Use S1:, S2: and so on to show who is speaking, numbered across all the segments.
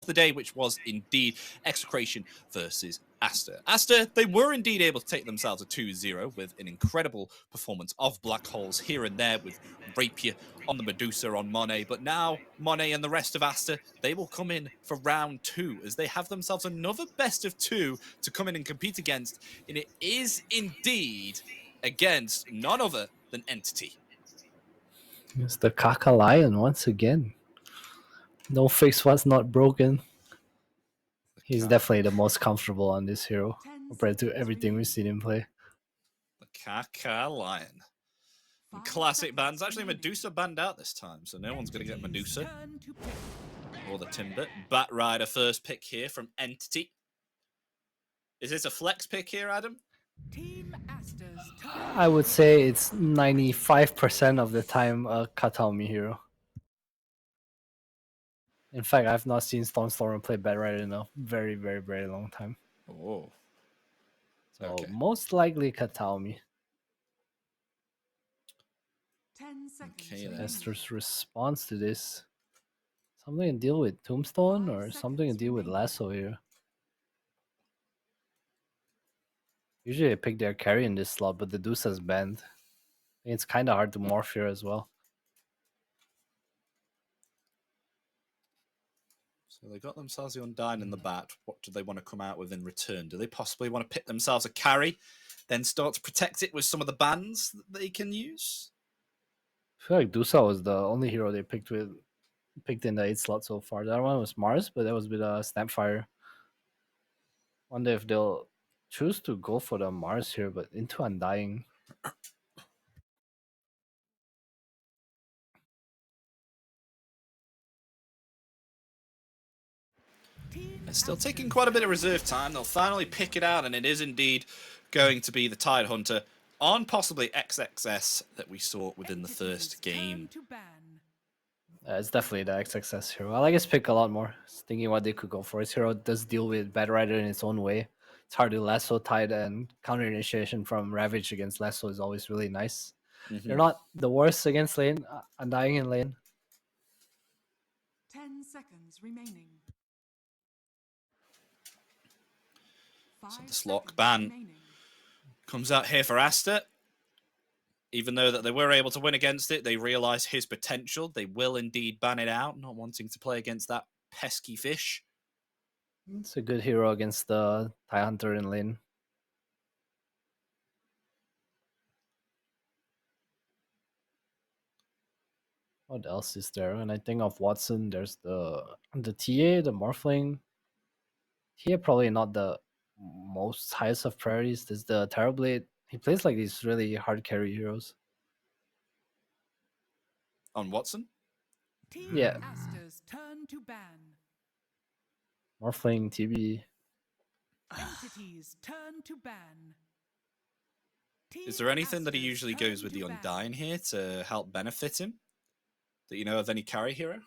S1: the day, which was indeed Execration versus Aster. Aster, they were indeed able to take themselves a 2-0 with an incredible performance of Black Holes here and there with Rapier on the Medusa on Monet, but now Monet and the rest of Aster, they will come in for round 2 as they have themselves another best of 2 to come in and compete against, and it is indeed against none other than Entity.
S2: It's the Kaka Lion once again. No face was not broken. He's definitely the most comfortable on this hero compared to everything we've seen him play.
S1: The Kaka Lion. Classic bands. Actually, Medusa banned out this time, so no one's going to get Medusa or the Timber. Bat Rider first pick here from Entity. Is this a flex pick here, Adam?
S2: I would say it's 95% of the time a Katami hero. In fact, I've not seen Stormstormer play Bat Rider in a very, very, very long time.
S1: Oh.
S2: So
S1: Okay.
S2: most likely Katami.
S3: 10 seconds.
S1: Okay, then.
S2: Aster's response to this. Something to deal with Tombstone or something to deal with Lasso here. Usually I pick their carry in this slot, but the Dusa's banned. It's kind of hard to morph here as well.
S1: So they got themselves the Undyne in the bat. What do they want to come out with in return? Do they possibly want to pick themselves a carry, then start to protect it with some of the bans that they can use?
S2: I feel like Dusa was the only hero they picked in the 8 slot so far. The other one was Mars, but that was with a Snapfire. Wonder if they'll choose to go for the Mars here, but into Undying.
S1: They're still taking quite a bit of reserve time. They'll finally pick it out, and it is indeed going to be the Tidehunter on possibly XXS that we saw within the first game.
S2: It's definitely the XXS hero. I like his pick a lot more. Thinking what they could go for. His hero does deal with Bat Rider in its own way. It's hard to lasso Tide, and counter initiation from Ravage against Lasso is always really nice. They're not the worst against lane. Undying in lane.
S3: 10 seconds remaining.
S1: So this lock ban comes out here for Aster. Even though that they were able to win against it, they realise his potential. They will indeed ban it out, not wanting to play against that pesky fish.
S2: It's a good hero against the Tidehunter in lane. What else is there? When I think of Watson, there's the TA, the Morphling. TA probably not the most highest of priorities. There's the Terrorblade. He plays like these really hard carry heroes.
S1: On Watson?
S2: Yeah.
S3: Aster's turn to ban.
S2: Morphling, TB.
S3: Entity's turn to ban.
S1: Is there anything that he usually goes with the Undyne here to help benefit him? That you know of any carry hero?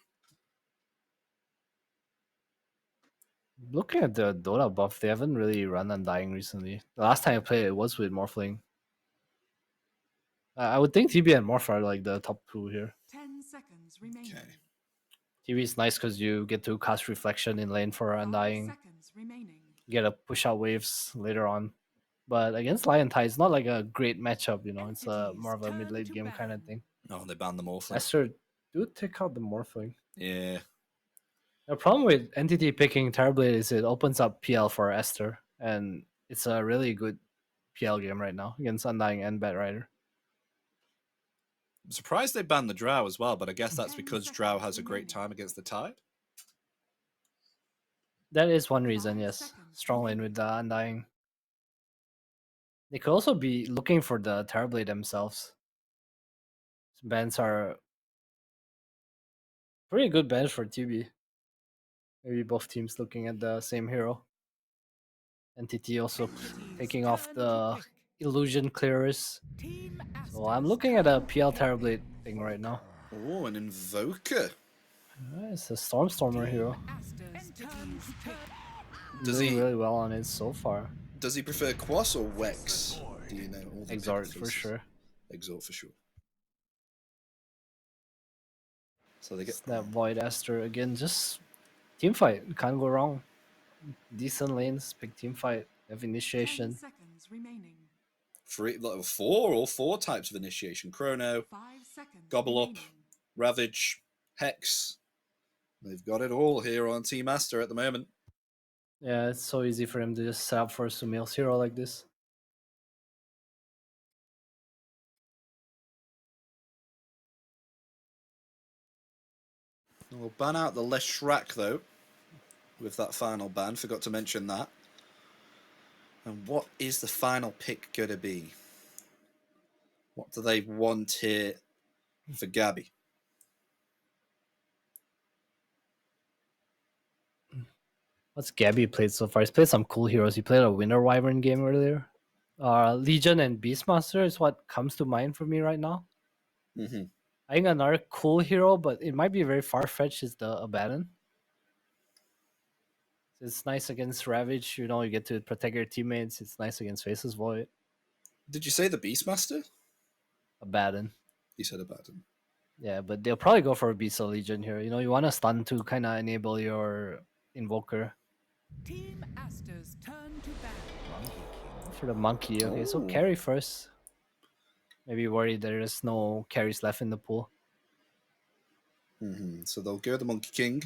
S2: Looking at the Dota buff, they haven't really run Undying recently. The last time I played it was with Morphling. I would think TB and Morph are like the top 2 here.
S3: 10 seconds remaining.
S1: Okay.
S2: TB is nice because you get to cast Reflection in lane for Undying.
S3: 5 seconds remaining.
S2: You get to push out waves later on. But against Lion Tide, it's not like a great matchup, you know. It's more of a mid-late game kind of thing.
S1: Oh, they banned the Morphling.
S2: Aster, do take out the Morphling.
S1: Yeah.
S2: The problem with Entity picking Terrorblade is it opens up PL for Aster. And it's a really good PL game right now against Undying and Bat Rider.
S1: I'm surprised they banned the Drow as well, but I guess that's because Drow has a great time against the Tide.
S2: That is one reason, yes. Strong lane with the Undying. They could also be looking for the Terrorblade themselves. Bans are pretty good bans for TB. Maybe both teams looking at the same hero. Entity also taking off the illusion clearers. So I'm looking at a PL Terrorblade thing right now.
S1: Oh, an Invoker.
S2: It's a Stormstormer hero.
S1: Does
S2: doing
S1: he
S2: really well on it so far?
S1: Does he prefer Quas or Wex? Do you know? All the
S2: Exort
S1: different
S2: for
S1: choices.
S2: sure.
S1: Exort for sure. So they get
S2: Snap Void Aster again, just Team fight, can't go wrong. Decent lanes, big team fight, have
S3: 10
S2: initiation.
S3: seconds remaining.
S1: Like four types of initiation: Chrono,
S3: 5 seconds
S1: Gobble Up,
S3: remaining.
S1: Ravage, Hex. They've got it all here on Team Aster at the moment.
S2: Yeah, it's so easy for him to just set up for Sumail's hero like this.
S1: We'll ban out the Leshrac though, with that final ban. Forgot to mention that. And what is the final pick going to be? What do they want here for Gabby?
S2: What's Gabby played so far? He's played some cool heroes. He played a Winter Wyvern game earlier. Legion and Beastmaster is what comes to mind for me right now.
S1: Mm-hmm.
S2: I think another cool hero, but it might be very far-fetched, is the Abaddon. It's nice against Ravage, you know, you get to protect your teammates. It's nice against Faceless Void.
S1: Did you say the Beastmaster?
S2: Abaddon.
S1: You said Abaddon.
S2: Yeah, but they'll probably go for a Beast of Legion here. You know, you want to stun to kind of enable your Invoker.
S3: Team Aster's turn to ban.
S2: Go for the monkey. Okay, so
S1: Ooh.
S2: carry first. Maybe worried there's no carries left in the pool.
S1: Mm-hmm. So they'll go the Monkey King.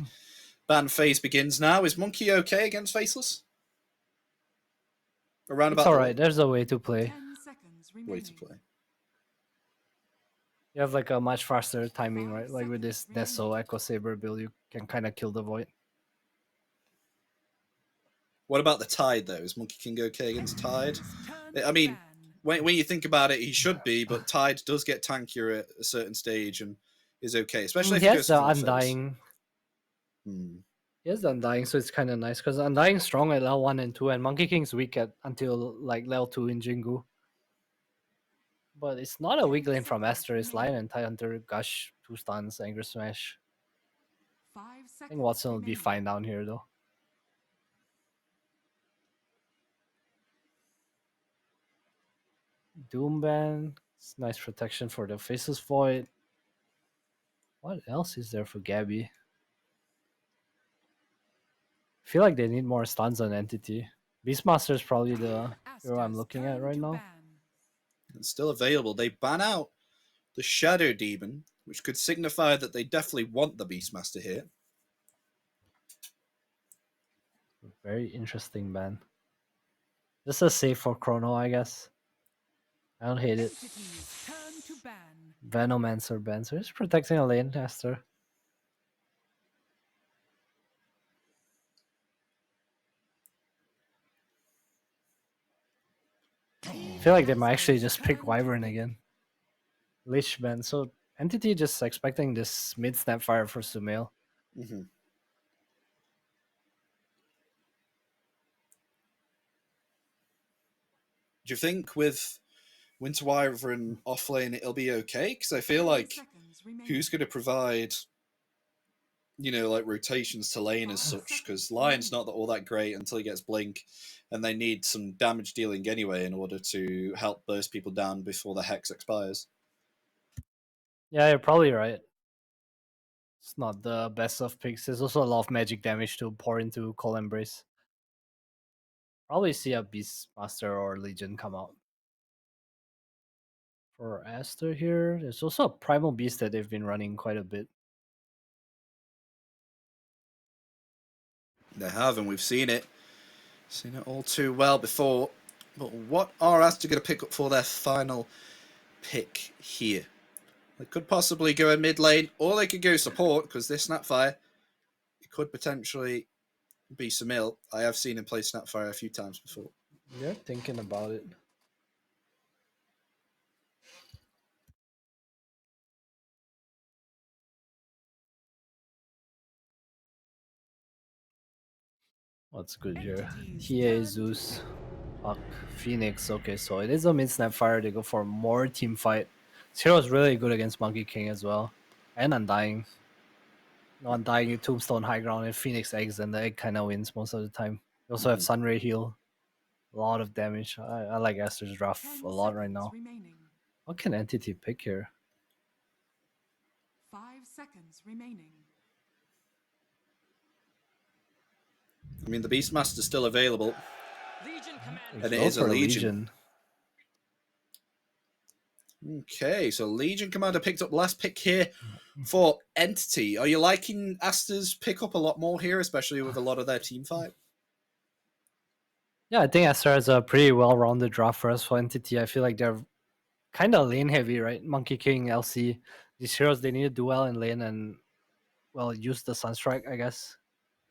S1: Ban phase begins now. Is Monkey okay against Faceless? Around
S2: It's
S1: about
S2: alright. There's a way to play.
S3: 10 seconds
S1: the way
S3: remaining.
S1: to play.
S2: You have like a much faster timing, right?
S3: 5
S2: Like with this
S3: seconds
S2: Nesso
S3: remaining.
S2: Echo Saber build, you can kind of kill the Void.
S1: What about the Tide though? Is Monkey King okay against Tide?
S3: Turn
S1: I
S3: to
S1: mean,
S3: ban.
S1: when you think about it, he should be, but Tide does get tankier at a certain stage and is okay, especially if
S2: He
S1: he
S2: has
S1: goes
S2: the
S1: something like Phyllis.
S2: Undying.
S1: Hmm.
S2: He has the Undying, so it's kind of nice because Undying strong at level 1 and 2, and Monkey King's weak at until like level 2 in Jingu. But it's not a weak
S3: 10
S2: lane from
S3: seconds
S2: Aster. It's Lion
S3: remaining.
S2: and Tidehunter, Gush, 2 stuns, Anger Smash.
S3: 5
S2: I
S3: seconds
S2: think Watson will be
S3: remaining.
S2: fine down here though. Doomban. It's nice protection for the Faceless Void. What else is there for Gabby? I feel like they need more stuns on Entity. Beastmaster is probably the hero I'm
S3: Aster's
S2: looking at
S3: turn
S2: right
S3: to
S2: now.
S3: ban.
S1: It's still available. They ban out the Shadow Demon, which could signify that they definitely want the Beastmaster here.
S2: Very interesting ban. Just a save for Chrono, I guess. I don't hate it.
S3: Entities turn to ban.
S2: Venomancer ban. So he's protecting a lane, Aster. I feel like they might actually just pick Wyvern again. Lich ban. So Entity just expecting this mid Snapfire for Sumail.
S1: Mm-hmm. Do you think with Winter Wyvern offlane it'll be okay? Because I feel
S3: 10
S1: like
S3: seconds remaining.
S1: who's going to provide, you know, like rotations to lane as such? Because Lion's not all that great until he gets Blink, and they need some damage dealing anyway in order to help burst people down before the Hex expires.
S2: Yeah, you're probably right. It's not the best of picks. There's also a lot of magic damage to pour into Cold Embrace. Probably see a Beastmaster or Legion come out. For Aster here, there's also a Primal Beast that they've been running quite a bit.
S1: They have, and we've seen it all too well before. But what are Aster going to pick up for their final pick here? They could possibly go in mid lane, or they could go support, because this Snapfire, it could potentially be Sumail. I have seen him play Snapfire a few times before.
S2: They're thinking about it. What's good here? TA, Zeus, Puck, Phoenix. Okay, so it is a mid Snapfire. They go for more team fight. This hero is really good against Monkey King as well. And Undying. No, Undying, you Tombstone high ground, and Phoenix eggs, and the egg kind of wins most of the time. You also have Sunray heal. A lot of damage. I like Aster's Rough
S3: 10
S2: a lot right
S3: seconds
S2: now.
S3: remaining.
S2: What can Entity pick here?
S3: 5 seconds remaining.
S1: I mean, the Beastmaster's still available. And it
S2: Go
S1: is a
S2: for
S1: Legion. Okay, so Legion Commander picked up last pick here for Entity. Are you liking Aster's pick up a lot more here, especially with a lot of their team fight?
S2: Yeah, I think Aster has a pretty well-rounded draft for us for Entity. I feel like they're kind of lane heavy, right? Monkey King, LC. These heroes, they need to do well in lane and, well, use the Sunstrike, I guess.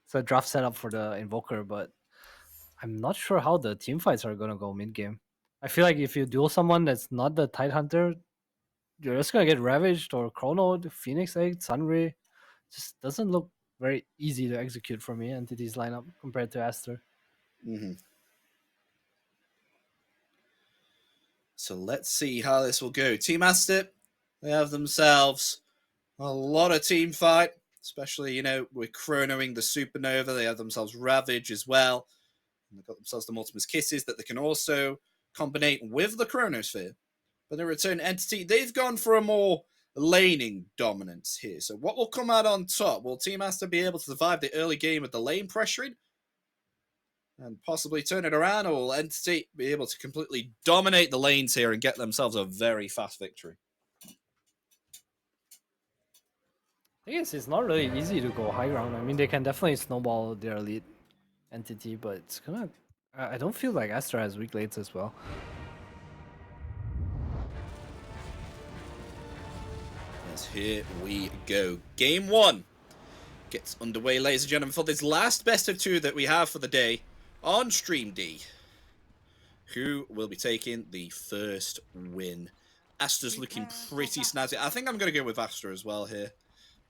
S2: It's a draft setup for the Invoker, but I'm not sure how the team fights are going to go mid-game. I feel like if you duel someone that's not the Tidehunter, you're just going to get Ravaged or Chronoed, Phoenix Egg, Sunray. Just doesn't look very easy to execute for me, Entity's lineup, compared to Aster.
S1: Mm-hmm. So let's see how this will go. Team Aster, they have themselves a lot of team fight, especially, with chronoing the Supernova. They have themselves Ravage as well. And they've got themselves the Multimus Kisses that they can also combine with the Chronosphere. But in return, Entity, they've gone for a more laning dominance here. So what will come out on top? Will Team Aster be able to survive the early game with the lane pressuring and possibly turn it around, or will Entity be able to completely dominate the lanes here and get themselves a very fast victory?
S2: I guess it's not really easy to go high ground. I mean, they can definitely snowball their lead Entity, but it's gonna... I don't feel like Aster has weak lanes as well.
S1: Yes, here we go. Game 1 gets underway, ladies and gentlemen, for this last best of 2 that we have for the day on Stream D. Who will be taking the first win? Aster's looking pretty snazzy. I think I'm going to go with Aster as well here.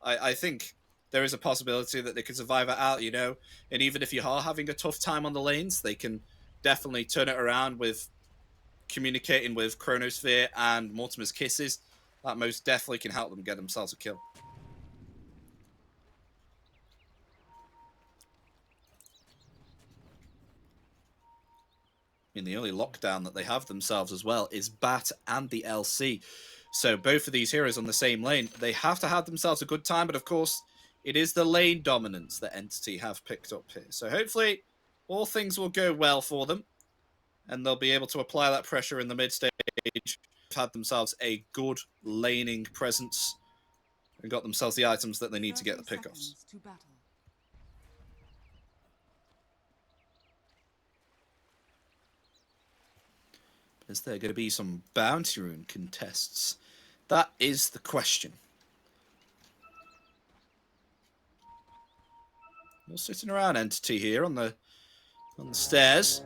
S1: I think there is a possibility that they could survive it out, and even if you are having a tough time on the lanes, they can definitely turn it around with communicating with Chronosphere and Mortimer's Kisses. That most definitely can help them get themselves a kill. In the early lockdown that they have themselves as well is Bat and the LC. So both of these heroes on the same lane, they have to have themselves a good time, but of course, it is the lane dominance that Entity have picked up here. So hopefully, all things will go well for them, and they'll be able to apply that pressure in the mid stage. They've had themselves a good laning presence and got themselves the items that they need to get the pickoffs. Is there going to be some bounty rune contests? That is the question. We're sitting around Entity here on the stairs,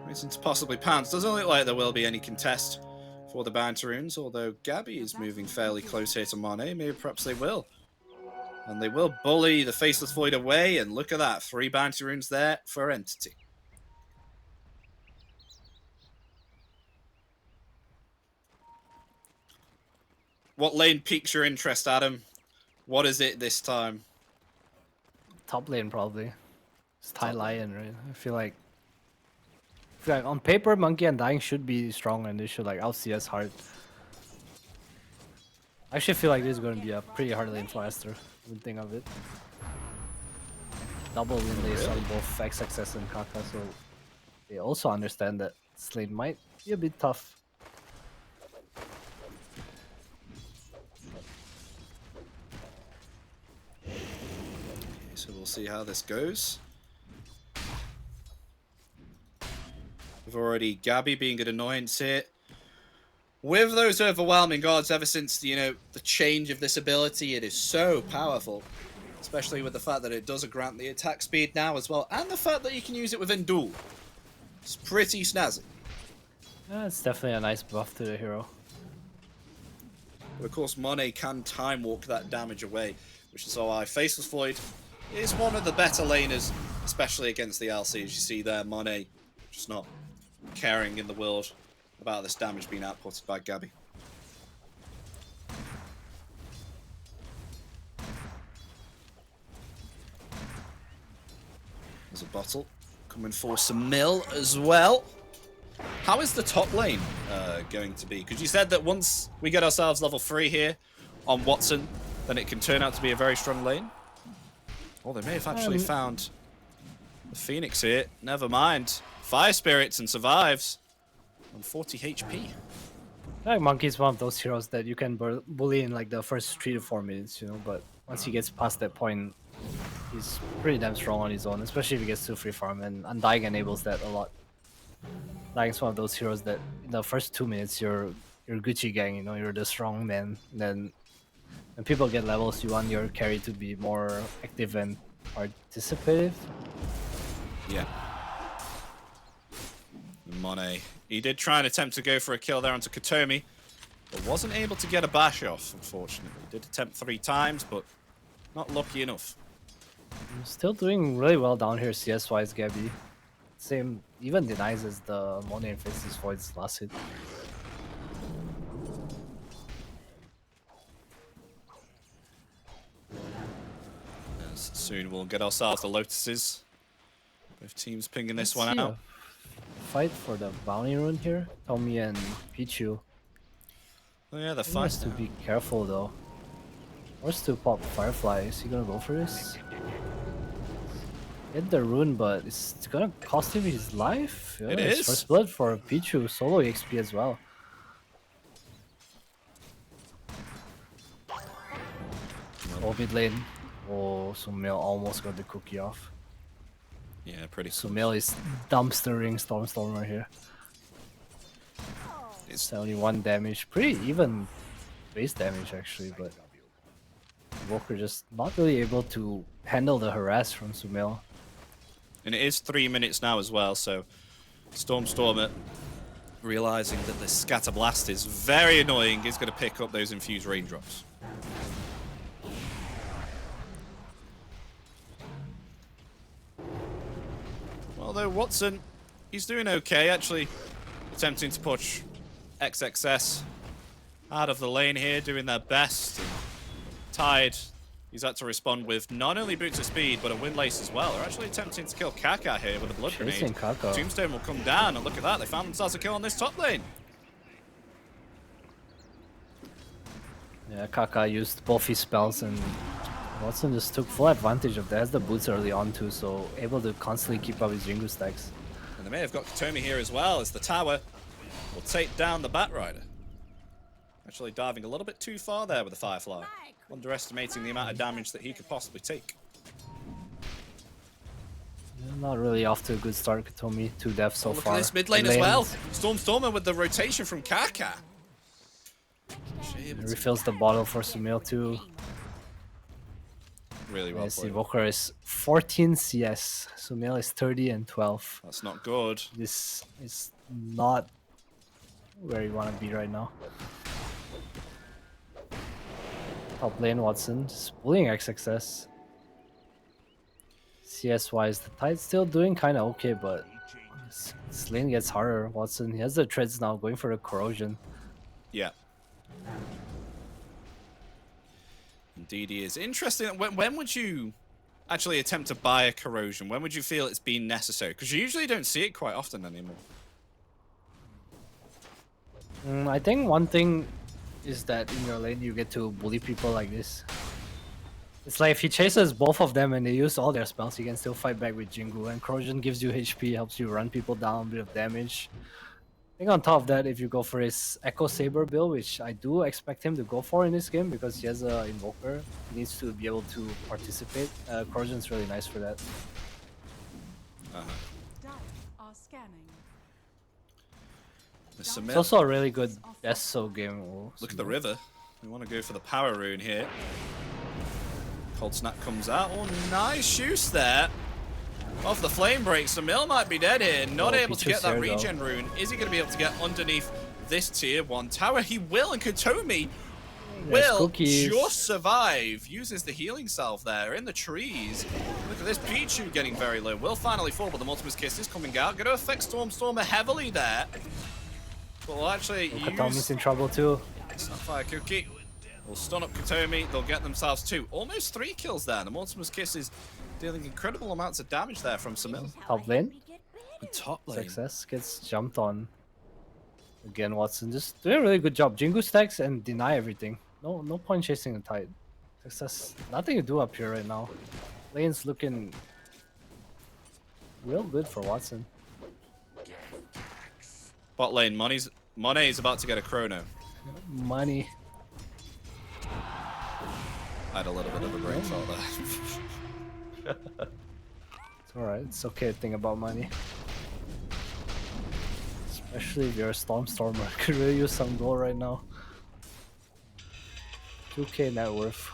S1: waiting to possibly pounce. Doesn't look like there will be any contest for the bounty runes, although Gabby is moving fairly close here to Monet. Maybe perhaps they will. And they will bully the Faceless Void away, and look at that, 3 bounty runes there for Entity. What lane piques your interest, Adam? What is it this time?
S2: Top lane, probably. It's Ty Lion, right? I feel like on paper, Monkey and Dying should be strong and they should out CS hard. I actually feel like this is going to be a pretty hard lane for Aster. When think of it. Double win lanes on both XXS and Kaka, so they also understand that this lane might be a bit tough.
S1: So we'll see how this goes. We've already Gabby being an annoyance here. With those overwhelming odds, ever since the change of this ability, it is so powerful. Especially with the fact that it does grant the attack speed now as well, and the fact that you can use it within duel. It's pretty snazzy.
S2: Yeah, it's definitely a nice buff to the hero.
S1: But of course, Monet can time walk that damage away, which is why Faceless Void is one of the better laners, especially against the LC. As you see there, Monet just not caring in the world about this damage being outputted by Gabby. There's a bottle coming for some mill as well. How is the top lane going to be? Because you said that once we get ourselves level 3 here on Watson, then it can turn out to be a very strong lane. Oh, they may have actually found the Phoenix here. Never mind. Fire Spirits and survives on 40 HP.
S2: Like Monkey's one of those heroes that you can bully in like the first 3 to 4 minutes, you know, but once he gets past that point, he's pretty damn strong on his own, especially if he gets to free farm, and Undying enables that a lot. Like it's one of those heroes that in the first 2 minutes you're Gucci gang, you know, you're the strong man. Then when people get levels, you want your carry to be more active and participative.
S1: Yeah. Monet. He did try and attempt to go for a kill there onto Katomi, but wasn't able to get a bash off, unfortunately. He did attempt 3 times, but not lucky enough.
S2: Still doing really well down here CS-wise, Gabby. Same, even denies as the Monet and Faces Void's last hit.
S1: As soon we'll get ourselves the Lotuses. Both teams pinging this one out.
S2: Fight for the bounty rune here. Tommy and Pichu.
S1: Oh yeah, the
S2: He
S1: fight.
S2: has to be careful though. Wants to pop Firefly. Is he gonna go for this? Get the rune, but it's gonna cost him his life. Yeah,
S1: It
S2: it's
S1: is.
S2: First blood for Pichu. Solo XP as well. Oh, mid lane. Oh, Sumail almost got the cookie off.
S1: Yeah, pretty cool.
S2: Sumail is dumpstering Stormstormer here.
S1: It's
S2: 71 damage. Pretty even base damage actually, but Walker just not really able to handle the harass from Sumail.
S1: And it is 3 minutes now as well, so Stormstormer, realizing that the Scatter Blast is very annoying, is going to pick up those infused raindrops. Although Watson, he's doing okay, actually attempting to push XXS out of the lane here, doing their best. And Tide, he's had to respond with not only Boots of Speed, but a Windlace as well. They're actually attempting to kill Kaka here with a Blood
S2: Chasing
S1: Grenade.
S2: Kaka.
S1: Tombstone will come down, and look at that, they found themselves a kill on this top lane.
S2: Yeah, Kaka used both his spells and Watson just took full advantage of that. Has the boots early on too, so able to constantly keep up his Jingu stacks.
S1: And they may have got Katomi here as well, as the tower will take down the Batrider. Actually diving a little bit too far there with the Firefly. Underestimating the amount of damage that he could possibly take.
S2: Yeah, not really off to a good start, Katomi. 2 deaths so
S1: Look
S2: far.
S1: at this mid lane as well. Stormstormer with the rotation from Kaka.
S2: Refills the bottle for Sumail too.
S1: Really well
S2: Yes,
S1: played.
S2: Evoker is 14 CS. Sumail is 30 and 12.
S1: That's not good.
S2: This is not where you want to be right now. Top lane Watson, just bullying XXS. CS wise, the Tide's still doing kind of okay, but this lane gets harder. Watson, he has the treads now, going for the corrosion.
S1: Yeah. Indeed he is. Interesting. When would you actually attempt to buy a corrosion? When would you feel it's been necessary? Because you usually don't see it quite often anymore.
S2: I think one thing is that in your lane you get to bully people like this. It's like if he chases both of them and they use all their spells, he can still fight back with Jingu. And corrosion gives you HP, helps you run people down, a bit of damage. I think on top of that, if you go for his Echo Saber build, which I do expect him to go for in this game because he has an Invoker, he needs to be able to participate. Corrosion's really nice for that.
S3: Data are scanning.
S2: It's also a really good SO game. Oh,
S1: Look at the river. We want to go for the power rune here. Cold Snap comes out. Oh, nice use there. Off the flame break, Sumail might be dead here. Not able to get that regen rune. Is he going to be able to get underneath this tier 1 tower? He will, and Katomi will just survive. Uses the healing salve there in the trees. Look at this, Pichu getting very low. Will finally fall, but the Multimus Kiss is coming out. Going to affect Stormstormer heavily there. But we'll actually use...
S2: Katomi's in trouble too.
S1: Snapfire Cookie will stun up Katomi. They'll get themselves 2. Almost 3 kills there. The Multimus Kiss is dealing incredible amounts of damage there from Sumail.
S2: Top lane.
S1: Top lane.
S2: Success gets jumped on. Again, Watson just doing a really good job. Jingu stacks and deny everything. No point chasing the Tide. Success. Nothing to do up here right now. Lane's looking real good for Watson.
S1: Bot lane, Monet's about to get a chrono.
S2: Money.
S1: I had a little bit of a brain fart there.
S2: It's alright, it's okay to think about money. Especially if you're a Stormstormer. Could really use some gold right now. 2k net worth.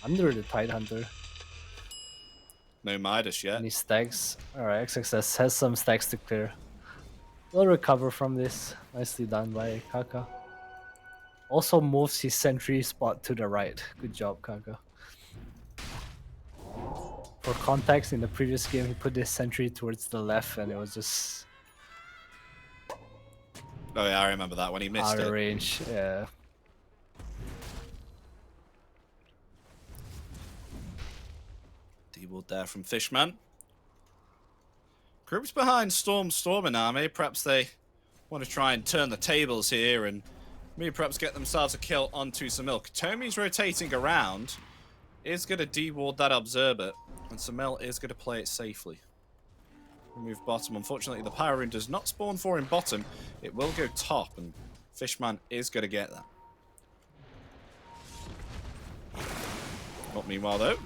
S2: Under the Tidehunter.
S1: No Midas yet.
S2: Any stacks? Alright, XXS has some stacks to clear. We'll recover from this. Nicely done by Kaka. Also moves his sentry spot to the right. Good job, Kaka. For context, in the previous game, he put this sentry towards the left and it was just
S1: Oh yeah, I remember that when he missed
S2: out of
S1: it.
S2: range. Yeah.
S1: D-ward there from Fishman. Group's behind Stormer now. Maybe perhaps they want to try and turn the tables here and maybe perhaps get themselves a kill onto Samil. Tomi's rotating around. Is going to de-ward that Observer. And Samil is going to play it safely. Remove bottom. Unfortunately, the Pyro Rune does not spawn for him bottom. It will go top, and Fishman is going to get that. Not meanwhile, though.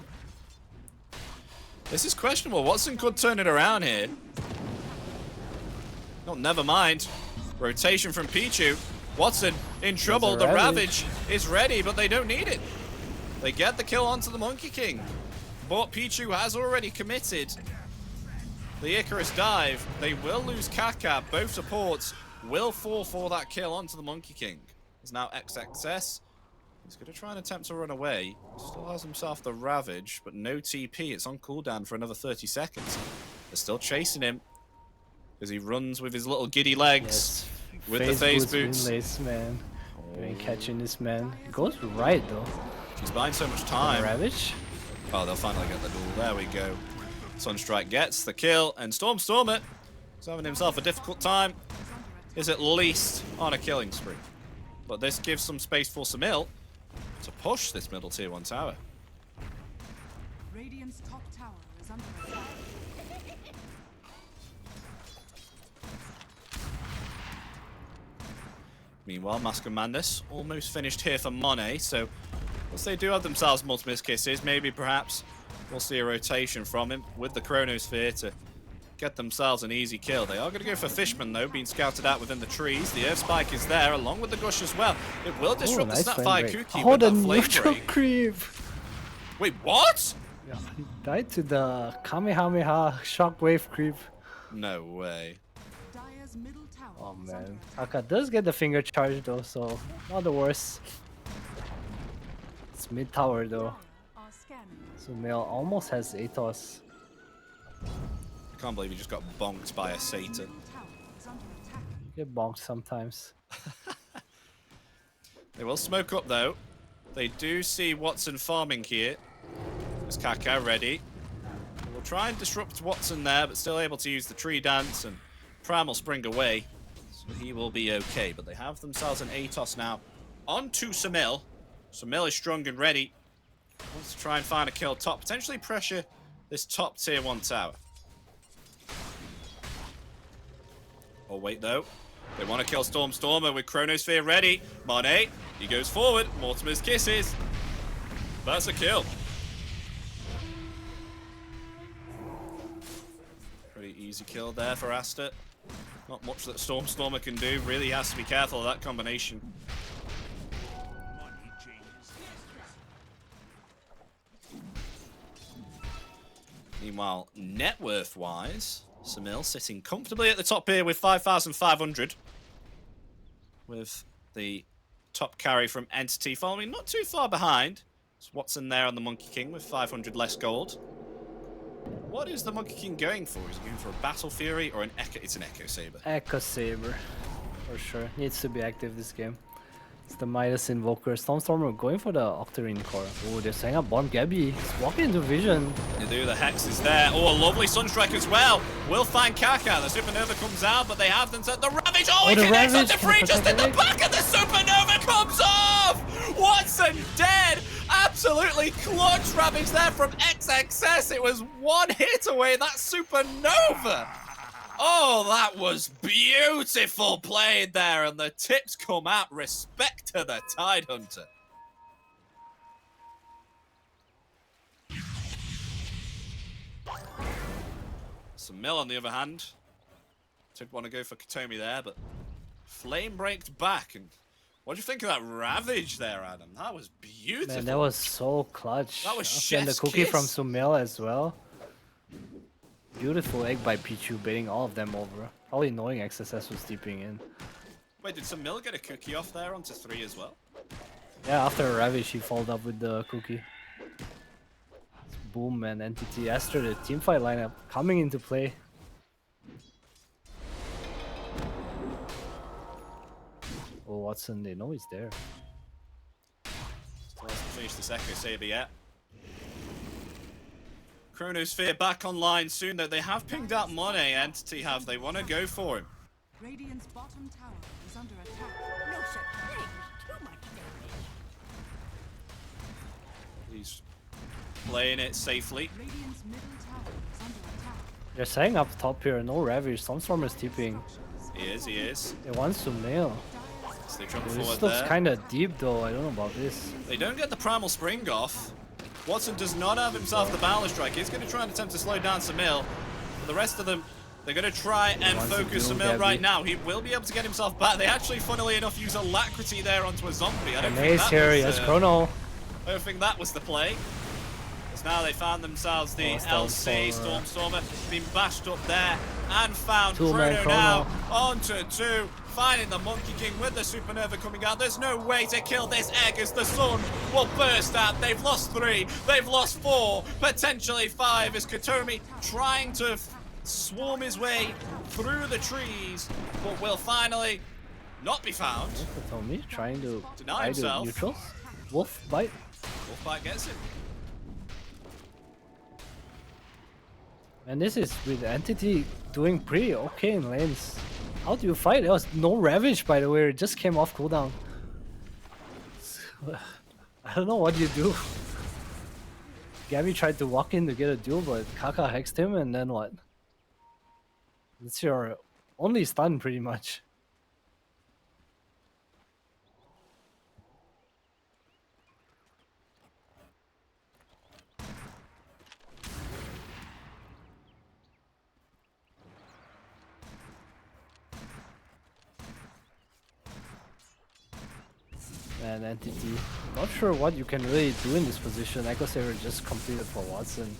S1: This is questionable. Watson could turn it around here. No, never mind. Rotation from Pichu. Watson in trouble. The Ravage is ready, but they don't need it. They get the kill onto the Monkey King. But Pichu has already committed the Icarus dive. They will lose Kaka. Both supports will fall for that kill onto the Monkey King. There's now XXS. He's going to try and attempt to run away. Still has himself the Ravage, but no TP. It's on cooldown for another 30 seconds. They're still chasing him as he runs with his little giddy legs with the phase boots.
S2: Lace, man. You ain't catching this man. He goes right though.
S1: He's buying so much time.
S2: Ravage.
S1: Oh, they'll finally get the duel. There we go. Sunstrike gets the kill, and Stormer is having himself a difficult time. Is at least on a killing spree. But this gives some space for Samil to push this middle tier 1 tower.
S3: Radiant's top tower is under attack.
S1: Meanwhile, Mask of Madness almost finished here for Monet, so once they do have themselves multiple kisses, maybe perhaps we'll see a rotation from him with the Chronosphere to get themselves an easy kill. They are going to go for Fishman though, being scouted out within the trees. The Earth Spike is there, along with the Gush as well. It will disrupt the Snapfire Kuki with that flame break.
S2: Creep.
S1: Wait, what?
S2: Yeah, he died to the Kamehameha shockwave creep.
S1: No way.
S3: Dire's middle tower
S2: Oh
S3: is under
S2: man,
S3: attack.
S2: Kaka does get the finger charge though, so not the worst. It's mid tower though,
S3: Are scanning.
S2: so Mel almost has Atos.
S1: I can't believe he just got bonked by a Satan.
S3: Middle tower is under attack.
S2: You get bonked sometimes.
S1: They will smoke up though. They do see Watson farming here. Is Kaka ready? We'll try and disrupt Watson there, but still able to use the tree dance, and Primal spring away. So he will be okay. But they have themselves an Atos now. On to Samil. Samil is strong and ready. Wants to try and find a kill top. Potentially pressure this top tier 1 tower. Oh wait though. They want to kill Stormer with Chronosphere ready. Monet, he goes forward. Mortimer's kisses. That's a kill. Pretty easy kill there for Aster. Not much that Stormer can do. Really has to be careful of that combination. Meanwhile, net worth wise, Samil sitting comfortably at the top here with 5,500. With the top carry from Entity following not too far behind. It's Watson there on the Monkey King with 500 less gold. What is the Monkey King going for? Is he going for a Battle Fury or an Echo? It's an Echo Saber.
S2: Echo Saber, for sure. Needs to be active this game. It's the Midas Invoker. Stormstormer going for the Octarine Core. Oh, they're setting up Bomb Gabby. He's walking into vision.
S1: They do, the Hex is there. Oh, a lovely Sunstrike as well. Will find Kaka. The Supernova comes out, but they have them set. The Ravage! Oh, he connects onto Free just in the back, and the Supernova comes off! Watson dead! Absolutely clutch Ravage there from XXS. It was one hit away. That's supernova. Oh, that was beautiful played there, and the tips come out. Respect to the Tidehunter. Mill, on the other hand, did want to go for Katomi there, but Flame braked back. And what do you think of that Ravage there, Adam? That was beautiful.
S2: Man, that was so clutch.
S1: That was
S2: And the
S1: chef's
S2: cookie from
S1: kiss.
S2: Sumil as well. Beautiful egg by Pichu, baiting all of them over. Probably knowing XSS was deeping in.
S1: Wait, did Mill get a cookie off there onto 3 as well?
S2: Yeah, after Ravage, he followed up with the cookie. Boom and Entity Aster, the teamfight lineup coming into play. Oh, Watson, they know he's there.
S1: Still hasn't finished this Echo Saber yet. Chronosphere back online soon, though. They have pinged out Monet. Entity have. They want to go for him.
S3: Radiant's bottom tower is under attack. No such thing. Too much damage.
S1: He's playing it safely.
S3: Radiant's middle tower is under attack.
S2: They're setting up top here, no Ravage. Stormstormer is TPing.
S1: He is.
S2: They want some nail.
S1: So they jump
S2: This
S1: forward
S2: looks
S1: there.
S2: kind of deep though, I don't know about this.
S1: They don't get the Primal Spring off. Watson does not have himself the Balance Strike. He's going to try and attempt to slow down Samil. But the rest of them, they're going to try and focus Samil right now. He will be able to get himself back. They actually, funnily enough, use Alacrity there onto a zombie. I don't think that
S2: here,
S1: was,
S2: yes, Chrono.
S1: I don't think that was the play. Because now they found themselves the LC Stormstormer being bashed up there and found Chrono now onto 2. Finding the Monkey King with the Supernova coming out. There's no way to kill this egg as the sun will burst out. They've lost 3. They've lost 4. Potentially 5 as Katomi trying to swarm his way through the trees, but will finally not be found.
S2: Katomi trying to
S1: Deny himself.
S2: Neutrals. Wolf bite.
S1: Wolfbite gets him.
S2: And this is with Entity doing pretty okay in lanes. How do you fight? There was no Ravage, by the way. It just came off cooldown. I don't know what you do. Gabby tried to walk in to get a duel, but Kaka hexed him, and then what? It's your only stun, pretty much. And Entity, not sure what you can really do in this position. Echo Saver just completed for Watson.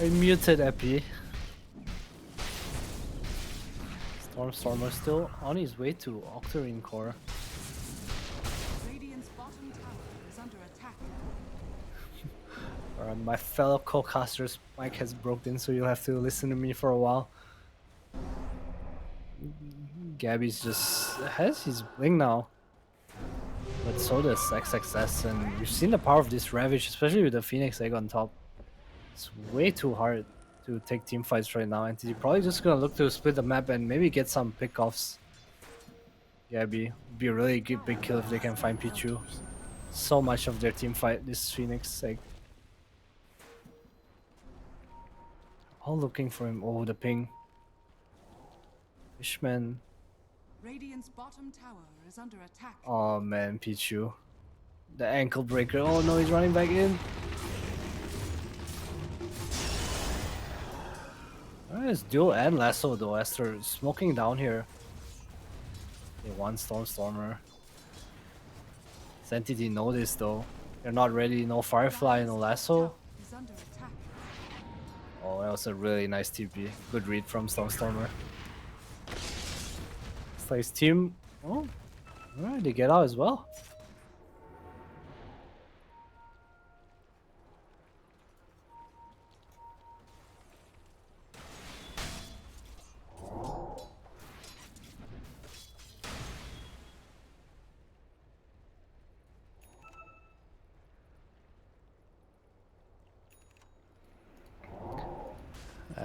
S2: I muted Epi. Stormstormer still on his way to Octarine Core.
S3: Radiant's bottom tower is under attack.
S2: My fellow co-caster's mic has broken, so you'll have to listen to me for a while. Gabby's just has his bling now, but so does XXS, and you've seen the power of this Ravage, especially with the Phoenix Egg on top. It's way too hard to take team fights right now, and he's probably just gonna look to split the map and maybe get some pickoffs. Gabby would be a really good big kill if they can find Pichu. So much of their team fight this Phoenix Egg. All looking for him. Oh, the ping. Fishman.
S3: Radiant's bottom tower is under attack.
S2: Oh man, Pichu. The ankle breaker. Oh no, he's running back in. It's dual and lasso though. Aster smoking down here. They want Stormstormer. This Entity know this though. They're not ready. No Firefly, no lasso.
S3: Is under attack.
S2: Oh, that was a really nice TP. Good read from Stormstormer. So his team, oh, alright, they get out as well.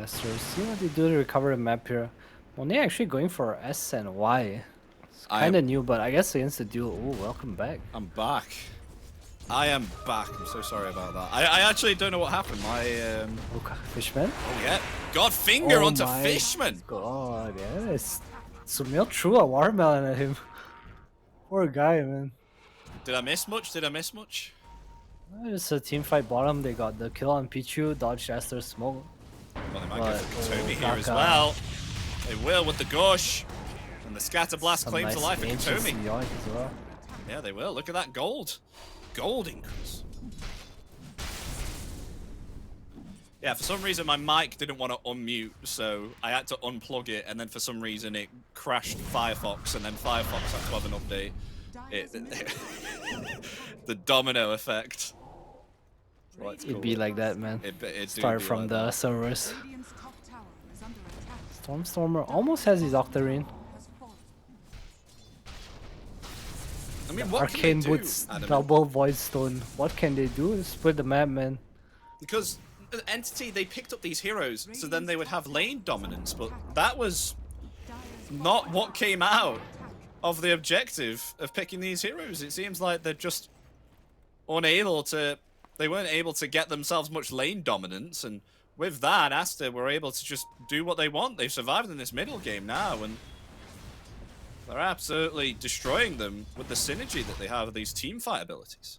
S2: Aster, see what they do to recover the map here. Monet actually going for S and Y. It's kind of new, but I guess against the duel. Oh, welcome back.
S1: I'm back. I am back. I'm so sorry about that. I actually don't know what happened. My
S2: Okay, Fishman.
S1: oh yeah, God finger onto Fishman.
S2: God, yeah, Sumil threw a watermelon at him. Poor guy, man.
S1: Did I miss much? Did I miss much?
S2: It's a team fight bottom. They got the kill on Pichu, dodged Aster's smoke.
S1: Well, they might go for Katomi here as
S2: Kaka.
S1: well. They will with the Gush. And the Scatter Blast
S2: Some
S1: claims
S2: nice
S1: to life for
S2: ancients
S1: Katomi.
S2: in Yoink as well.
S1: Yeah, they will. Look at that gold. Gold increase. Yeah, for some reason my mic didn't want to unmute, so I had to unplug it, and then for some reason it crashed Firefox, and then Firefox had to have an update. The domino effect.
S2: It'd be like that, man. Start from the servers.
S3: Radiant's top tower is under attack.
S2: Stormer almost has his Octarine.
S3: Has fallen.
S1: I mean, what
S2: Arcane
S1: can they do,
S2: Boots,
S1: Adam?
S2: double Void Stone. What can they do? Split the map, man.
S1: Because Entity, they picked up these heroes, so then they would have lane dominance, but that was not what came out of the objective of picking these heroes. It seems like they're just unable to, they weren't able to get themselves much lane dominance, and with that, Aster were able to just do what they want. They've survived in this middle game now, and they're absolutely destroying them with the synergy that they have with these team fight abilities.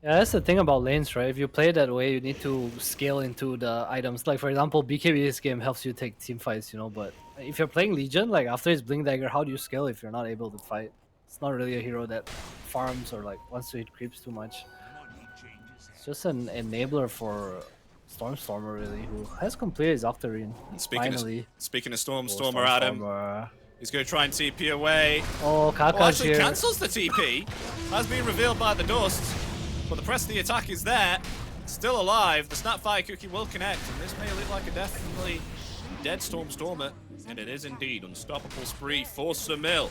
S2: Yeah, that's the thing about lanes, right? If you play that way, you need to scale into the items. Like, for example, BKB this game helps you take team fights, you know, but if you're playing Legion, like, after his Blink Dagger, how do you scale if you're not able to fight? It's not really a hero that farms or, like, wants to hit creeps too much. It's just an enabler for Stormer, really, who has completed his Octarine. Finally.
S1: Speaking of Stormer, Adam, he's going to try and TP away.
S2: Oh, Kaka's
S1: actually
S2: here.
S1: cancels the TP. Has been revealed by the dust. But the press of the attack is there. Still alive. The Snapfire Cookie will connect. And this may look like a definitely dead Stormer. And it is indeed. Unstoppable spree for Sumil.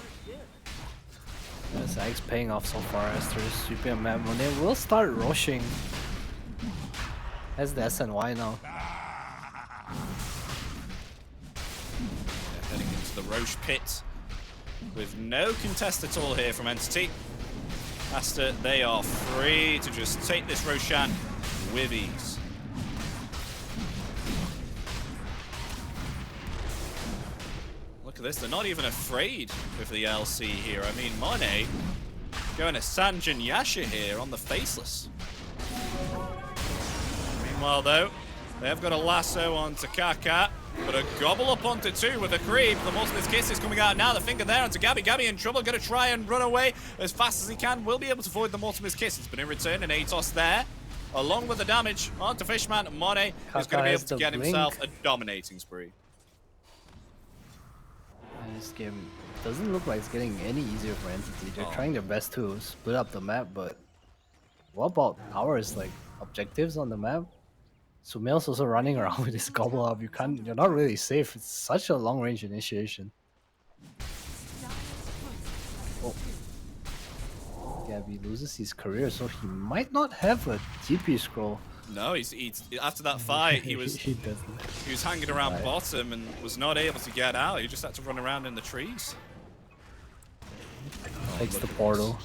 S2: This Axe paying off so far. Aster is sweeping a map. When they will start rushing. That's the SNY now.
S1: Heading into the Roche pit. With no contest at all here from Entity. Aster, they are free to just take this Roshan with ease. Look at this, they're not even afraid with the LC here. I mean, Monet going to Sanjin Yasha here on the Faceless. Meanwhile, though, they have got a lasso onto Kaka. But a gobble up onto two with a creep. The Multiplice Kiss is coming out now. The finger there onto Gabby. Gabby in trouble. Going to try and run away as fast as he can. Will be able to avoid the Multiplice Kiss. But in return, an Atos there. Along with the damage onto Fishman. Monet is going to be able to get himself a dominating spree.
S2: And this game doesn't look like it's getting any easier for Entity. They're trying their best to split up the map, but what about towers, like objectives on the map? Sumil's also running around with his gobble up. You're not really safe. It's such a long range initiation. Oh. Gabby loses his career, so he might not have a TP scroll.
S1: No, he's after that fight, he was hanging around bottom and was not able to get out. He just had to run around in the trees.
S2: Takes the portal.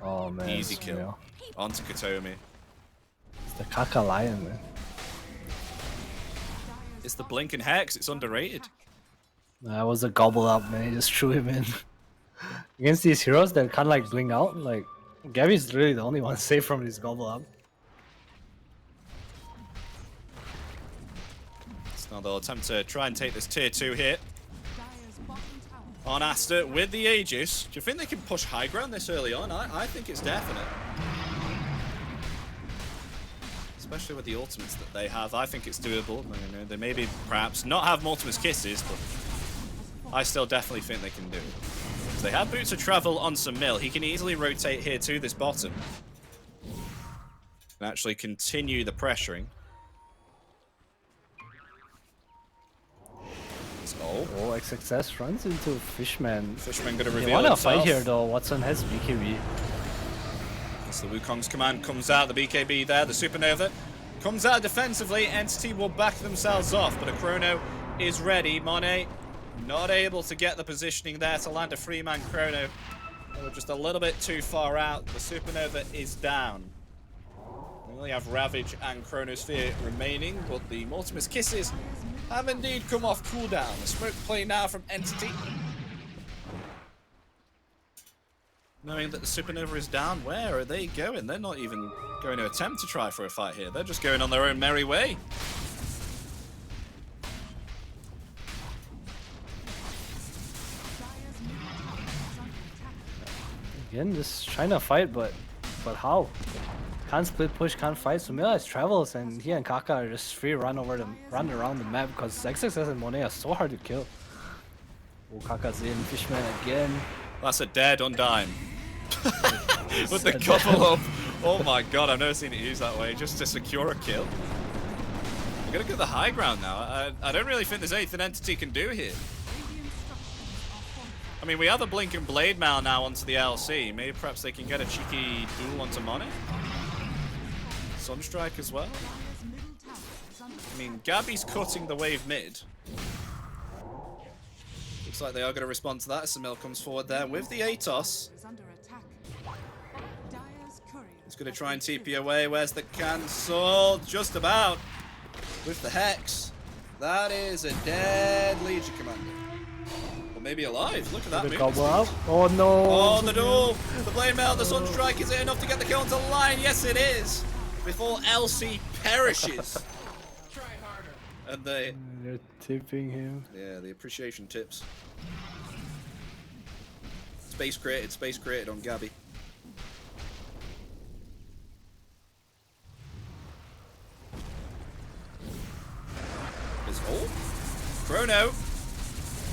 S2: Oh man.
S1: Easy kill. Onto Katomi.
S2: It's the Kaka Lion, man.
S1: It's the Blinking Hex. It's underrated.
S2: That was a gobble up, man. He just threw him in. Against these heroes that can't like blink out, like Gabby's really the only one safe from this gobble up.
S1: So now they'll attempt to try and take this tier 2 hit on Aster with the Aegis. Do you think they can push high ground this early on? I think it's definite. Especially with the ultimates that they have, I think it's doable. You know, they maybe perhaps not have Multiplice Kisses, but I still definitely think they can do it. So they have Boots of Travel on Sumil. He can easily rotate here to this bottom and actually continue the pressuring.
S2: Oh, XXS runs into Fishman.
S1: Fishman gonna reveal
S2: They want to
S1: himself.
S2: fight here though. Watson has BKB.
S1: So Wukong's command comes out, the BKB there, the Supernova Comes out defensively. Entity will back themselves off, but a Chrono is ready. Monet not able to get the positioning there to land a three-man Chrono. They were just a little bit too far out. The Supernova is down. We only have Ravage and Chronosphere remaining, but the Mortimer's Kisses have indeed come off cooldown. The smoke play now from Entity. Knowing that the Supernova is down, where are they going? They're not even going to attempt to try for a fight here. They're just going on their own merry way.
S2: Again, just trying to fight, but how? Can't split push, can't fight. Sumil has travels, and he and Kaka are just free run around the map because XXS and Monet are so hard to kill. Oh, Kaka's in, Fishman again.
S1: That's a dead on dime. With the couple up. Oh my god, I've never seen it used that way, just to secure a kill. We're gonna go the high ground now. I don't really think there's anything Entity can do here. I mean, we have a Blink and Blade Mail now onto the LC. Maybe perhaps they can get a cheeky duel onto Monet. Sunstrike as well. I mean, Gabby's cutting the wave mid. Looks like they are going to respond to that as Samil comes forward there with the Atos. He's going to try and TP away. Where's the cancel? Just about. With the Hex. That is a dead Legion Commander. Or maybe alive. Look at that move.
S2: Oh no.
S1: Oh, the duel. The Blade Mail, the Sunstrike. Is it enough to get the kill onto the line? Yes, it is. Before LC perishes. And they're
S2: tipping him.
S1: Yeah, the appreciation tips. Space created on Gabby. There's Chrono.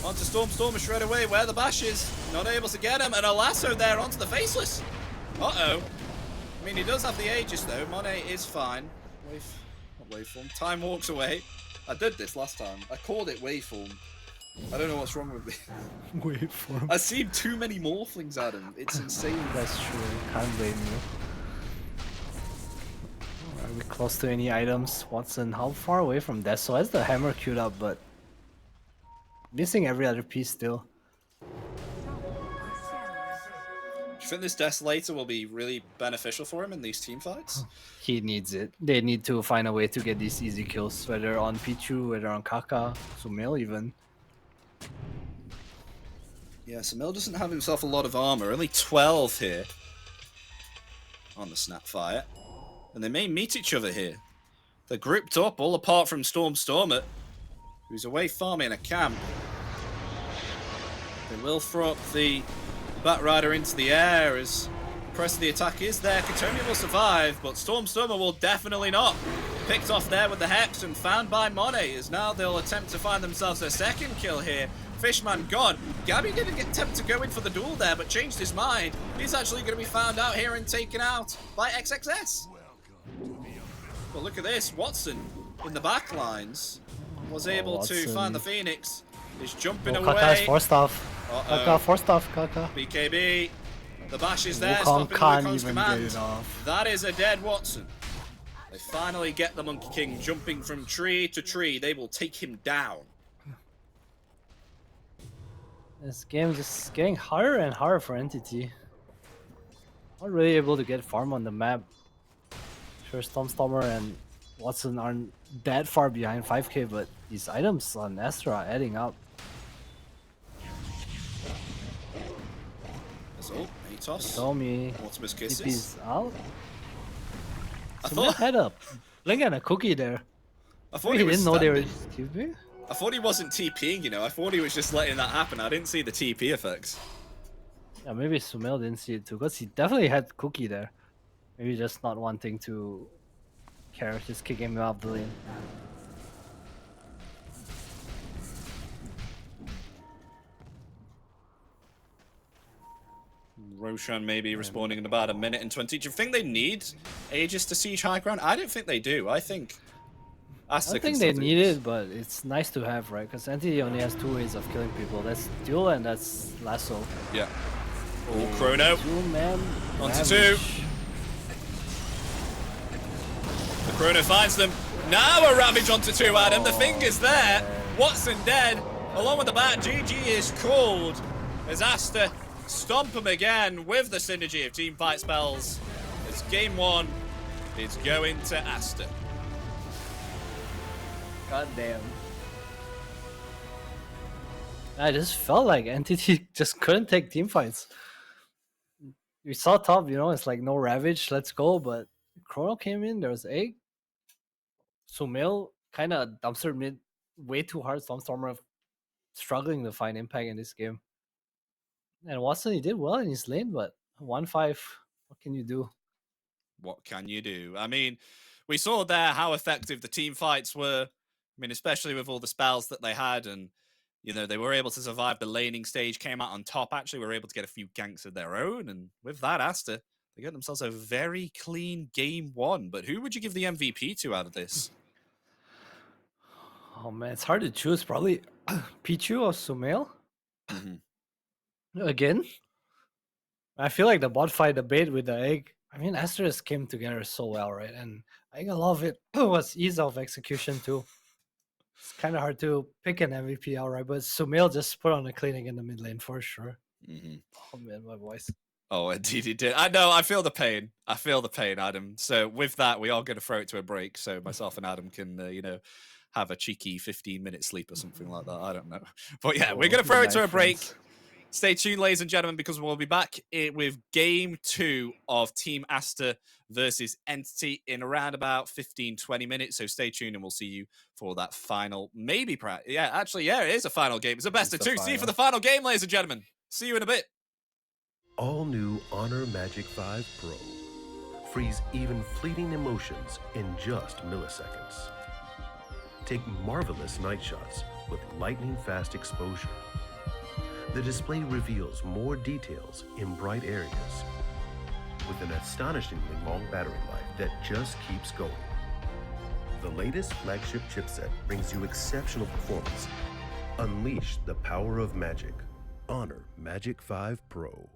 S1: Onto Stormer straight away, where the bash is. Not able to get him, and a lasso there onto the Faceless. Uh-oh. I mean, he does have the Aegis though. Monet is fine. Not waveform. Time walks away. I did this last time. I called it waveform. I don't know what's wrong with me.
S2: Waveform.
S1: I've seen too many morphlings at him. It's insane.
S2: That's true. Can't blame you. Are we close to any items? Watson, how far away from that? So has the hammer queued up, but missing every other piece still.
S1: Do you think this Desolator will be really beneficial for him in these team fights?
S2: He needs it. They need to find a way to get these easy kills, whether on Pichu, whether on Kaka, Sumil even.
S1: Yeah, Sumil doesn't have himself a lot of armor. Only 12 here on the Snapfire. And they may meet each other here. They're grouped up, all apart from Stormer, who's away farming a camp. They will throw up the Batrider into the air as the press of the attack is there. Katonia will survive, but Stormer will definitely not. Picked off there with the Hex and found by Monet, as now they'll attempt to find themselves a second kill here. Fishman gone. Gabby didn't get tempted to go in for the duel there, but changed his mind. He's actually going to be found out here and taken out by XXS. But look at this, Watson in the back lines was able to find the Phoenix. He's jumping away.
S2: Kaka's forced off. Kaka forced off, Kaka.
S1: BKB. The bash is there,
S2: Wukong
S1: stopping
S2: can't
S1: Wukong's
S2: even
S1: command.
S2: get it off.
S1: That is a dead Watson. They finally get the Monkey King jumping from tree to tree. They will take him down.
S2: This game just getting harder and harder for Entity. Not really able to get farm on the map. Sure, Stormer and Watson aren't that far behind 5k, but these items on Aster are adding up.
S1: So, Atos.
S2: Tell me,
S1: Mortimer's Kisses.
S2: TP's out.
S1: I
S2: So
S1: thought,
S2: had a blink and a cookie there.
S1: I thought
S2: He
S1: he was
S2: didn't know they were
S1: standing.
S2: TP.
S1: I thought he wasn't TPing, you know. I thought he was just letting that happen. I didn't see the TP effects.
S2: Yeah, maybe Sumil didn't see it too, because he definitely had cookie there. Maybe just not wanting to care, just kicking him off the lane.
S1: Roshan maybe responding in about a minute and 20. Do you think they need Aegis to siege high ground? I don't think they do. I think Aster
S2: I think they need it, but it's nice to have, right? Because Entity only has 2 ways of killing people. That's duel and that's lasso.
S1: Yeah. Oh, Chrono.
S2: Duel, man.
S1: On to 2.
S2: Ravage.
S1: The Bruno finds them. Now a Ravage onto 2, Adam. The finger's there. Watson dead. Along with the bat, GG is called as Aster stomp him again with the synergy of team fight spells. As game 1 is going to Aster.
S2: God damn. I just felt like Entity just couldn't take team fights. We saw top, you know, it's like no Ravage, let's go. But Chrono came in, there was Egg. Sumail kind of dumpster mid way too hard. Stormstormer struggling to find impact in this game. And Watson, he did well in his lane, but 1-5, what can you do?
S1: What can you do? I mean, we saw there how effective the team fights were. I mean, especially with all the spells that they had, and you know, they were able to survive the laning stage, came out on top. Actually, were able to get a few ganks of their own, and with that, Aster, they got themselves a very clean game 1. But who would you give the MVP to out of this?
S2: Oh man, it's hard to choose. Probably Pichu or Sumail. Again, I feel like the bot fight, the bait with the Egg. I mean, Aster just came together so well, right? And I think a lot of it was ease of execution too. It's kind of hard to pick an MVP outright, but Sumail just put on a clinic in the mid lane for sure. Oh man, my voice.
S1: Oh, indeed he did. I know, I feel the pain. I feel the pain, Adam. So with that, we are going to throw it to a break so myself and Adam can, you know, have a cheeky 15-minute sleep or something like that. I don't know. But yeah, we're going to throw it to a break. Stay tuned, ladies and gentlemen, because we'll be back with game 2 of Team Aster versus Entity in around about 15-20 minutes. So stay tuned and we'll see you for that final, maybe, yeah, actually, yeah, it is a final game. It's a best of 2. See you for the final game, ladies and gentlemen. See you in a bit.
S4: All new Honor Magic 5 Pro. Freeze even fleeting emotions in just milliseconds. Take marvelous night shots with lightning-fast exposure. The display reveals more details in bright areas with an astonishingly long battery life that just keeps going. The latest flagship chipset brings you exceptional performance. Unleash the power of magic. Honor Magic 5 Pro.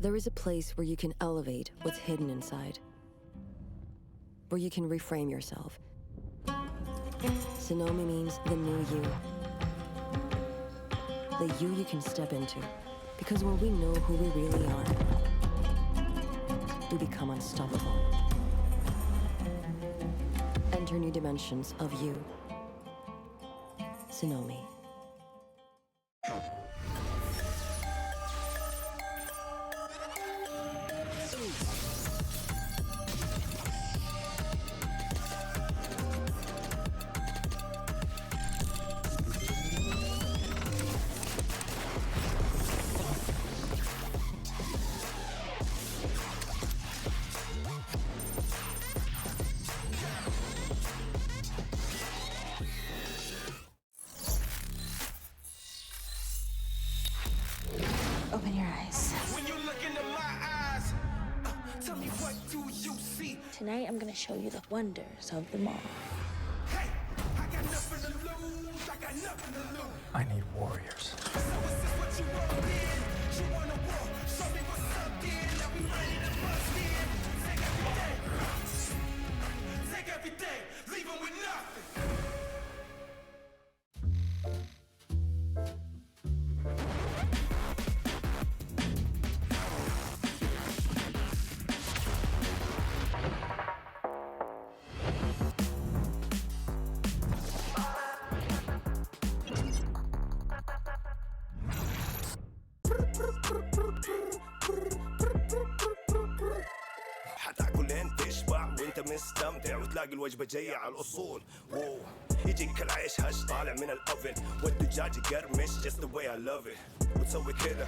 S5: There is a place where you can elevate what's hidden inside. Where you can reframe yourself. Sonomi means the new you. The you can step into. Because when we know who we really are, we become unstoppable. Enter new dimensions of you. Sonomi.
S6: Open your eyes.
S7: When you look into my eyes, tell me what do you see?
S6: Tonight I'm gonna show you the wonders of them all.
S7: Hey, I got nothing to lose. I got nothing to lose.
S8: I need warriors.
S7: So is this what you want in? You wanna war? Show me what's up then. Now we ready to bust in. Take everything, leave 'em with nothing. وانت مستمتع وتلاقي الوجبة جاية على الأصول. واو يجيك العيش هش طالع من الأوفن والدجاج يقرمش just the way I love it. وتسوي كده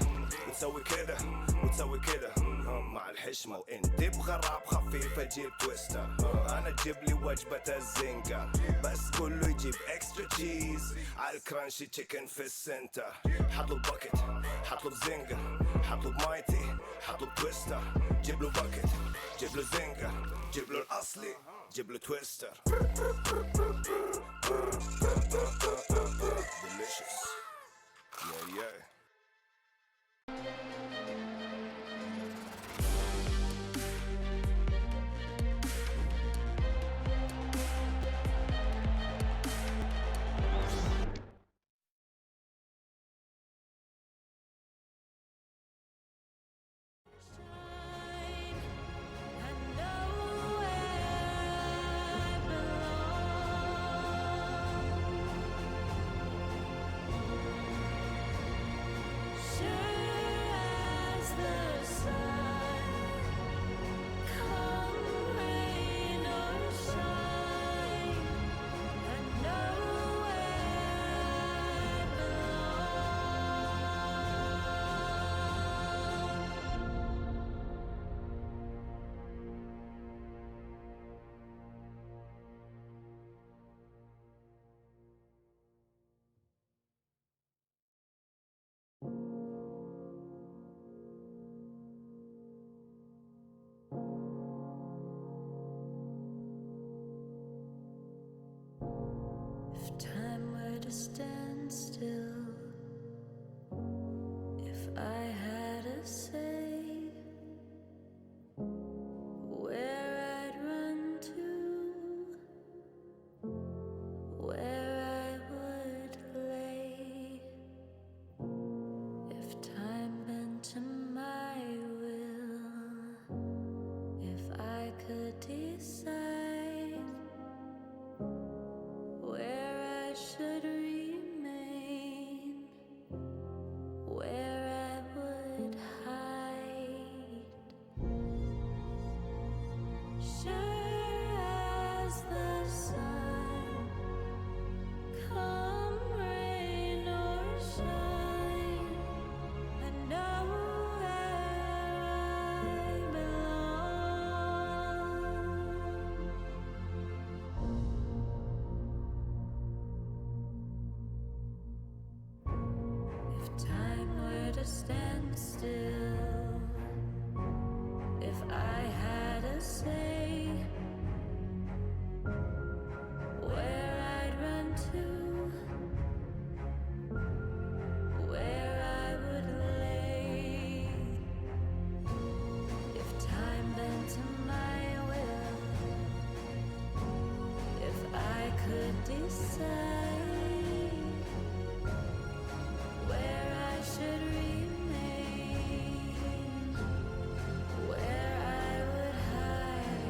S7: وتسوي كده وتسوي كده مع الحشمة. وانت تبغى راب خفيف اجيب تويستر. انا اجيب لي وجبة الزنقة بس كله يجيب اكسترا تشيز على الكرانشي تشيكن في السنتر. حطلب باكت حطلب زنقة حطلب مايتي حطلب تويستر. جيب له باكت جيب له زنقة جيب له الاصلي جيب له تويستر. delicious yeah yeah.
S8: If time were to stand still, if I had a say where I'd run to, where I would lay, if time bent to my will, if I could decide where I should remain, where I would hide. Sure as the sun, come rain or shine, I know where I belong. If time were to stand still, if I had a say where I'd run to, where I would lay, if time bent to my will, if I could decide where I should remain, where I would hide.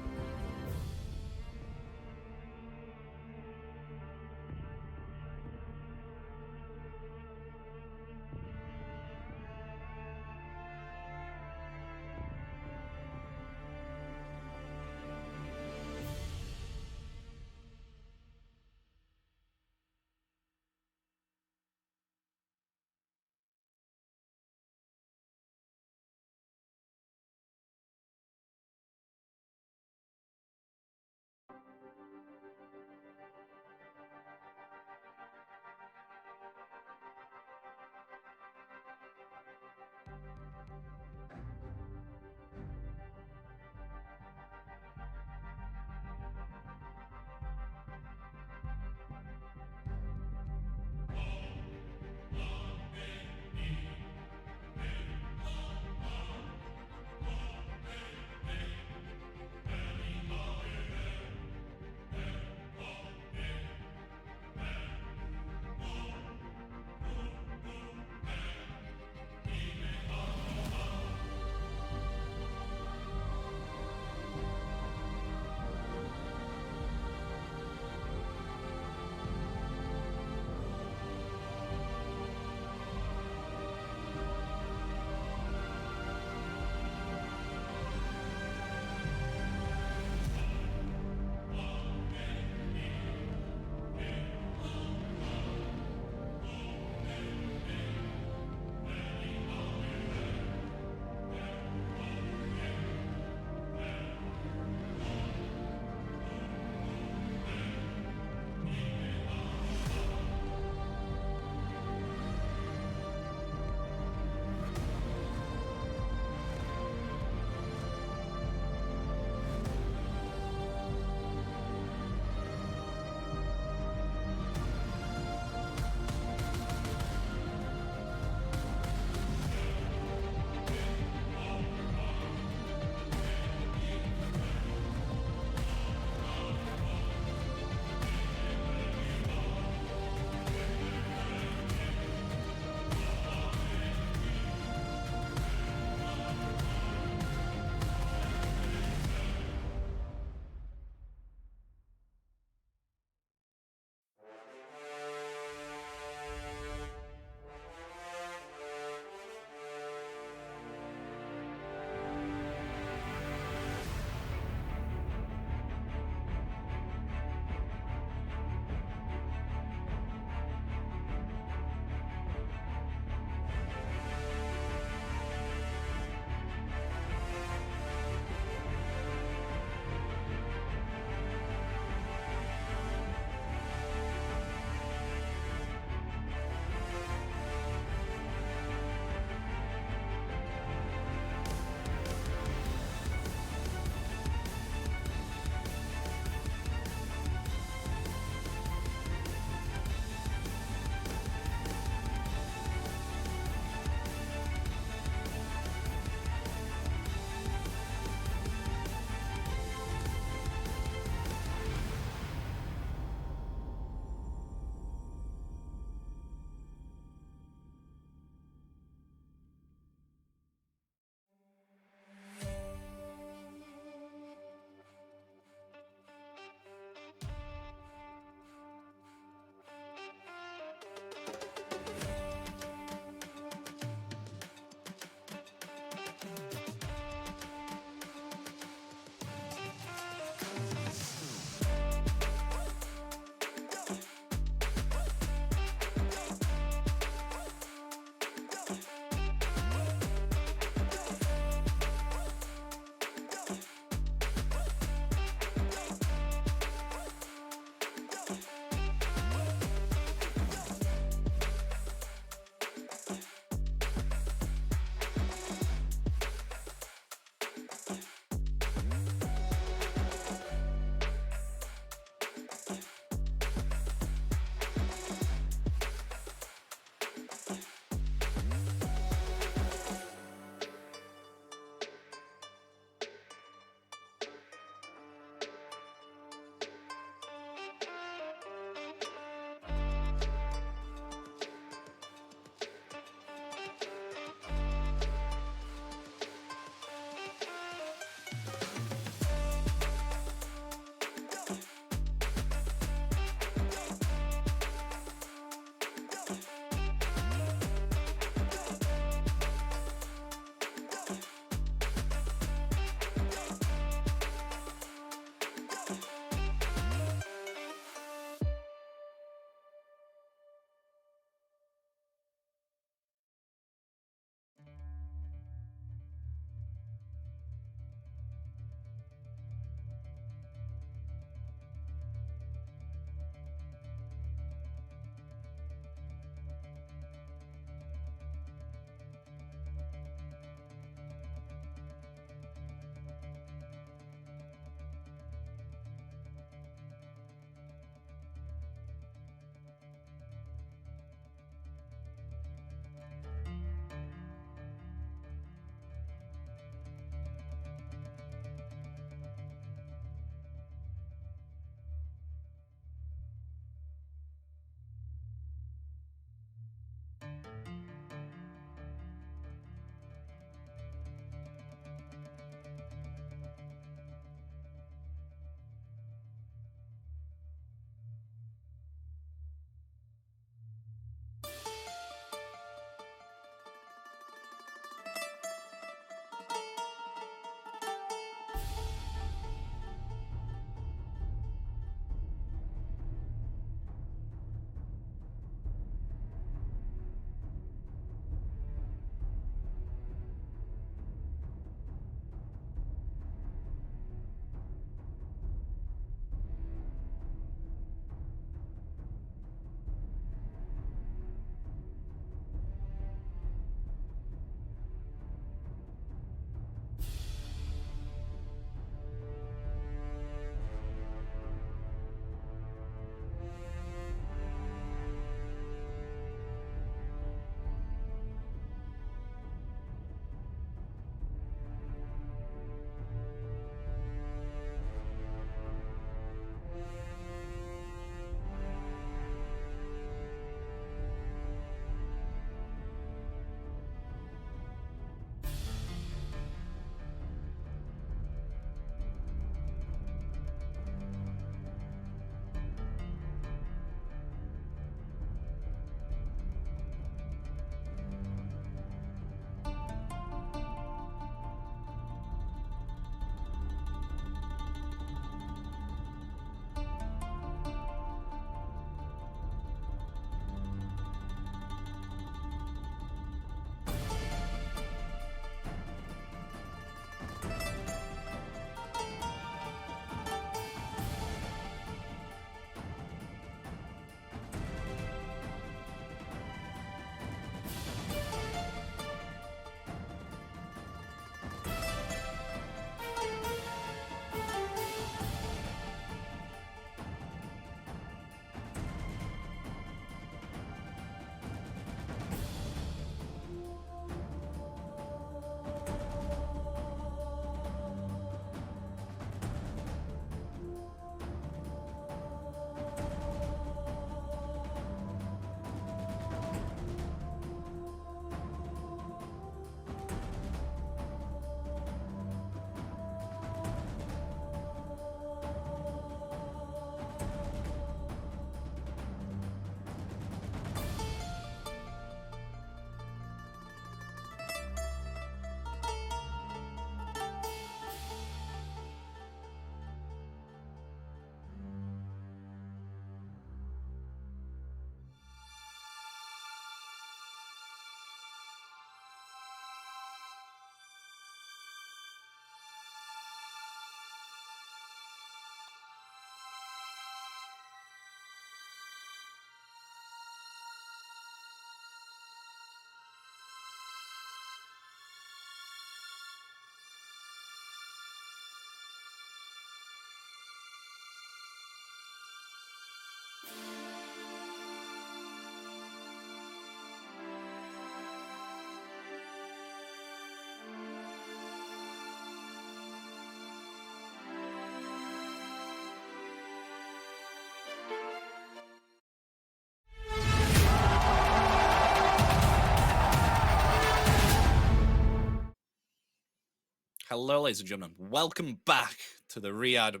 S1: Hello, ladies and gentlemen. Welcome back to the Riyadh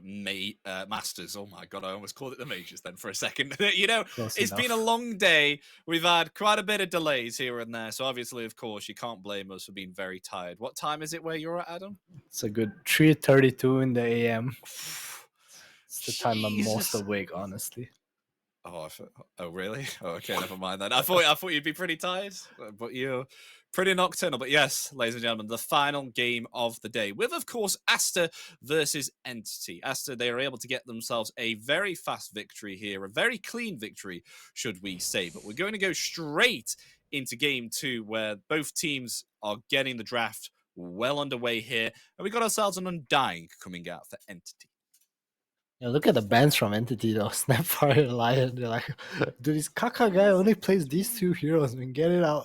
S1: Masters. Oh my god, I almost called it the Majors then for a second. You know,
S2: Close
S1: it's been a
S2: enough.
S1: long day. We've had quite a bit of delays here and there. So obviously, of course, you can't blame us for being very tired. What time is it where you're at, Adam?
S2: It's a good 3:32 in the AM. It's the time I'm most
S1: Jesus.
S2: awake, honestly.
S1: Oh, really? Oh, okay, never mind then. I thought you'd be pretty tired, but you're pretty nocturnal. But yes, ladies and gentlemen, the final game of the day, with of course Aster versus Entity. Aster, they are able to get themselves a very fast victory here, a very clean victory, should we say. But we're going to go straight into game 2, where both teams are getting the draft well underway here, and we got ourselves an Undying coming out for Entity.
S2: Yeah, look at the bans from Entity though. Snapfire and Lion. They're like, dude, this Kaka guy only plays these 2 heroes, man. Get it out.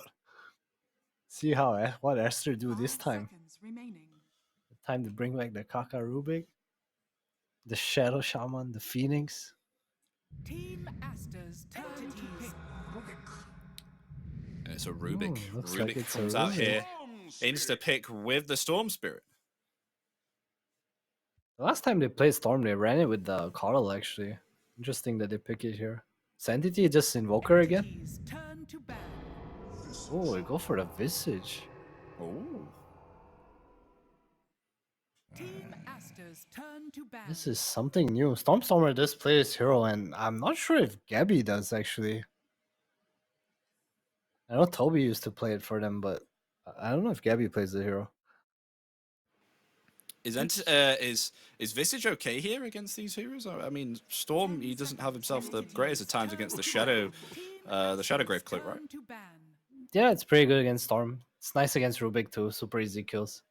S2: See how what Aster do this
S3: 5
S2: time.
S3: seconds remaining.
S2: Time to bring back the Kaka Rubik, the Shadow Shaman, the Phoenix.
S3: Team Aster's turn to pick.
S1: And it's a Rubik.
S2: Looks
S1: Rubik
S2: like it's a
S1: comes out
S2: Rubik.
S1: here. Insta pick with the Storm Spirit.
S2: The last time they played Storm, they ran it with the Coddle actually. Interesting that they pick it here. Is Entity just Invoker again?
S3: Entity's turn to ban.
S2: Oh, they go for the Visage.
S1: Oh.
S3: Team Aster's turn to ban.
S2: This is something new. Stormstormer does play this hero, and I'm not sure if Gabby does actually. I know Toby used to play it for them, but I don't know if Gabby plays the hero.
S1: Is Visage okay here against these heroes? I mean, Storm, he doesn't have himself the greatest of times against the Shadowgrave Cloak, right?
S2: Yeah, it's pretty good against Storm. It's nice against Rubik too. Super easy kills.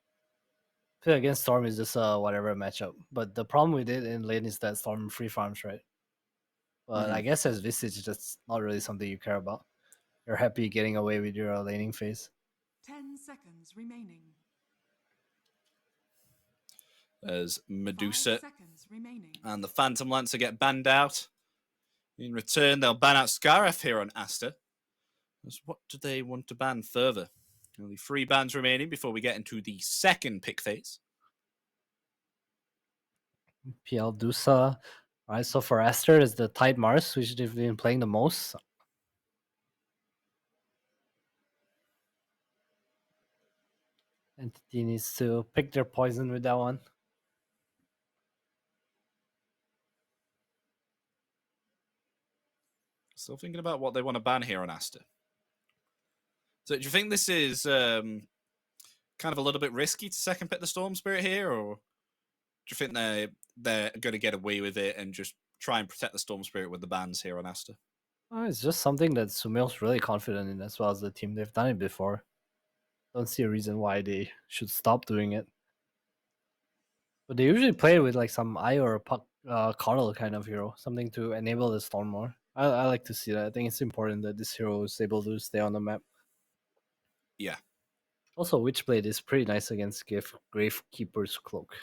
S2: I feel against Storm is just whatever matchup. But the problem with it in lane is that Storm free farms, right? But I guess as Visage, that's not really something you care about. You're happy getting away with your laning phase.
S3: 10 seconds remaining.
S1: There's
S3: 5
S1: Medusa
S3: seconds remaining.
S1: and the Phantom Lancer get banned out. In return, they'll ban out Scarif here on Aster. What do they want to ban further? Only 3 bans remaining before we get into the second pick phase.
S2: PL Dusa. Alright, so for Aster is the Tide Mars, which they've been playing the most. Entity needs to pick their poison with that one.
S1: Still thinking about what they want to ban here on Aster. So do you think this is kind of a little bit risky to second pick the Storm Spirit here, or do you think they're going to get away with it and just try and protect the Storm Spirit with the bans here on Aster?
S2: It's just something that Sumail's really confident in, as well as the team. They've done it before. Don't see a reason why they should stop doing it. But they usually play with like some Eye or Coddle kind of hero, something to enable the Storm more. I like to see that. I think it's important that this hero is able to stay on the map.
S1: Yeah.
S2: Also, Witchblade is pretty nice against Gravekeeper's Cloak.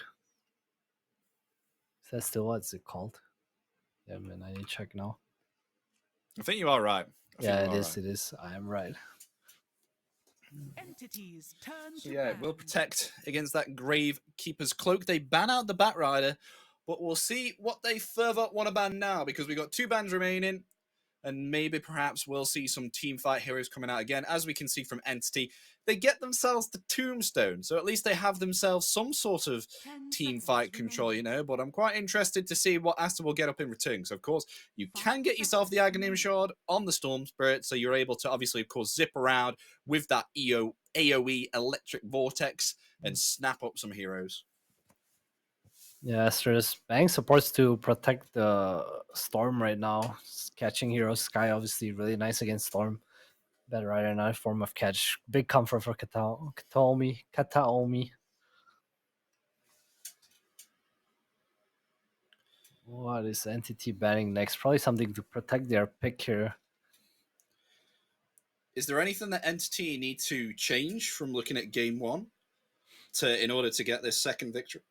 S2: Is that still what's it called? Yeah, man, I need to check now.
S1: I think you are right.
S2: Yeah, it is. It is. I am right.
S3: Entities turn to
S1: Yeah,
S3: ban.
S1: we'll protect against that Gravekeeper's Cloak. They ban out the Batrider, but we'll see what they further want to ban now, because we've got 2 bans remaining, and maybe perhaps we'll see some teamfight heroes coming out again. As we can see from Entity, they get themselves the Tombstone, so at least they have themselves some sort of
S3: 10
S1: team
S3: seconds
S1: fight control,
S3: remaining.
S1: you know, but I'm quite interested to see what Aster will get up in return. So, of course, you
S3: 5
S1: can get yourself the
S3: seconds
S1: Aghanim
S3: remaining.
S1: Shard on the Storm Spirit, so you're able to, obviously, of course, zip around with that AoE Electric Vortex and snap up some heroes.
S2: Yeah, Aster's banning supports to protect the Storm right now. Catching heroes, Sky obviously really nice against Storm. Better Rider, another form of catch. Big comfort for Kataomi. What is Entity banning next? Probably something to protect their pick here.
S1: Is there anything that Entity need to change from looking at game 1 in order to get this second victory?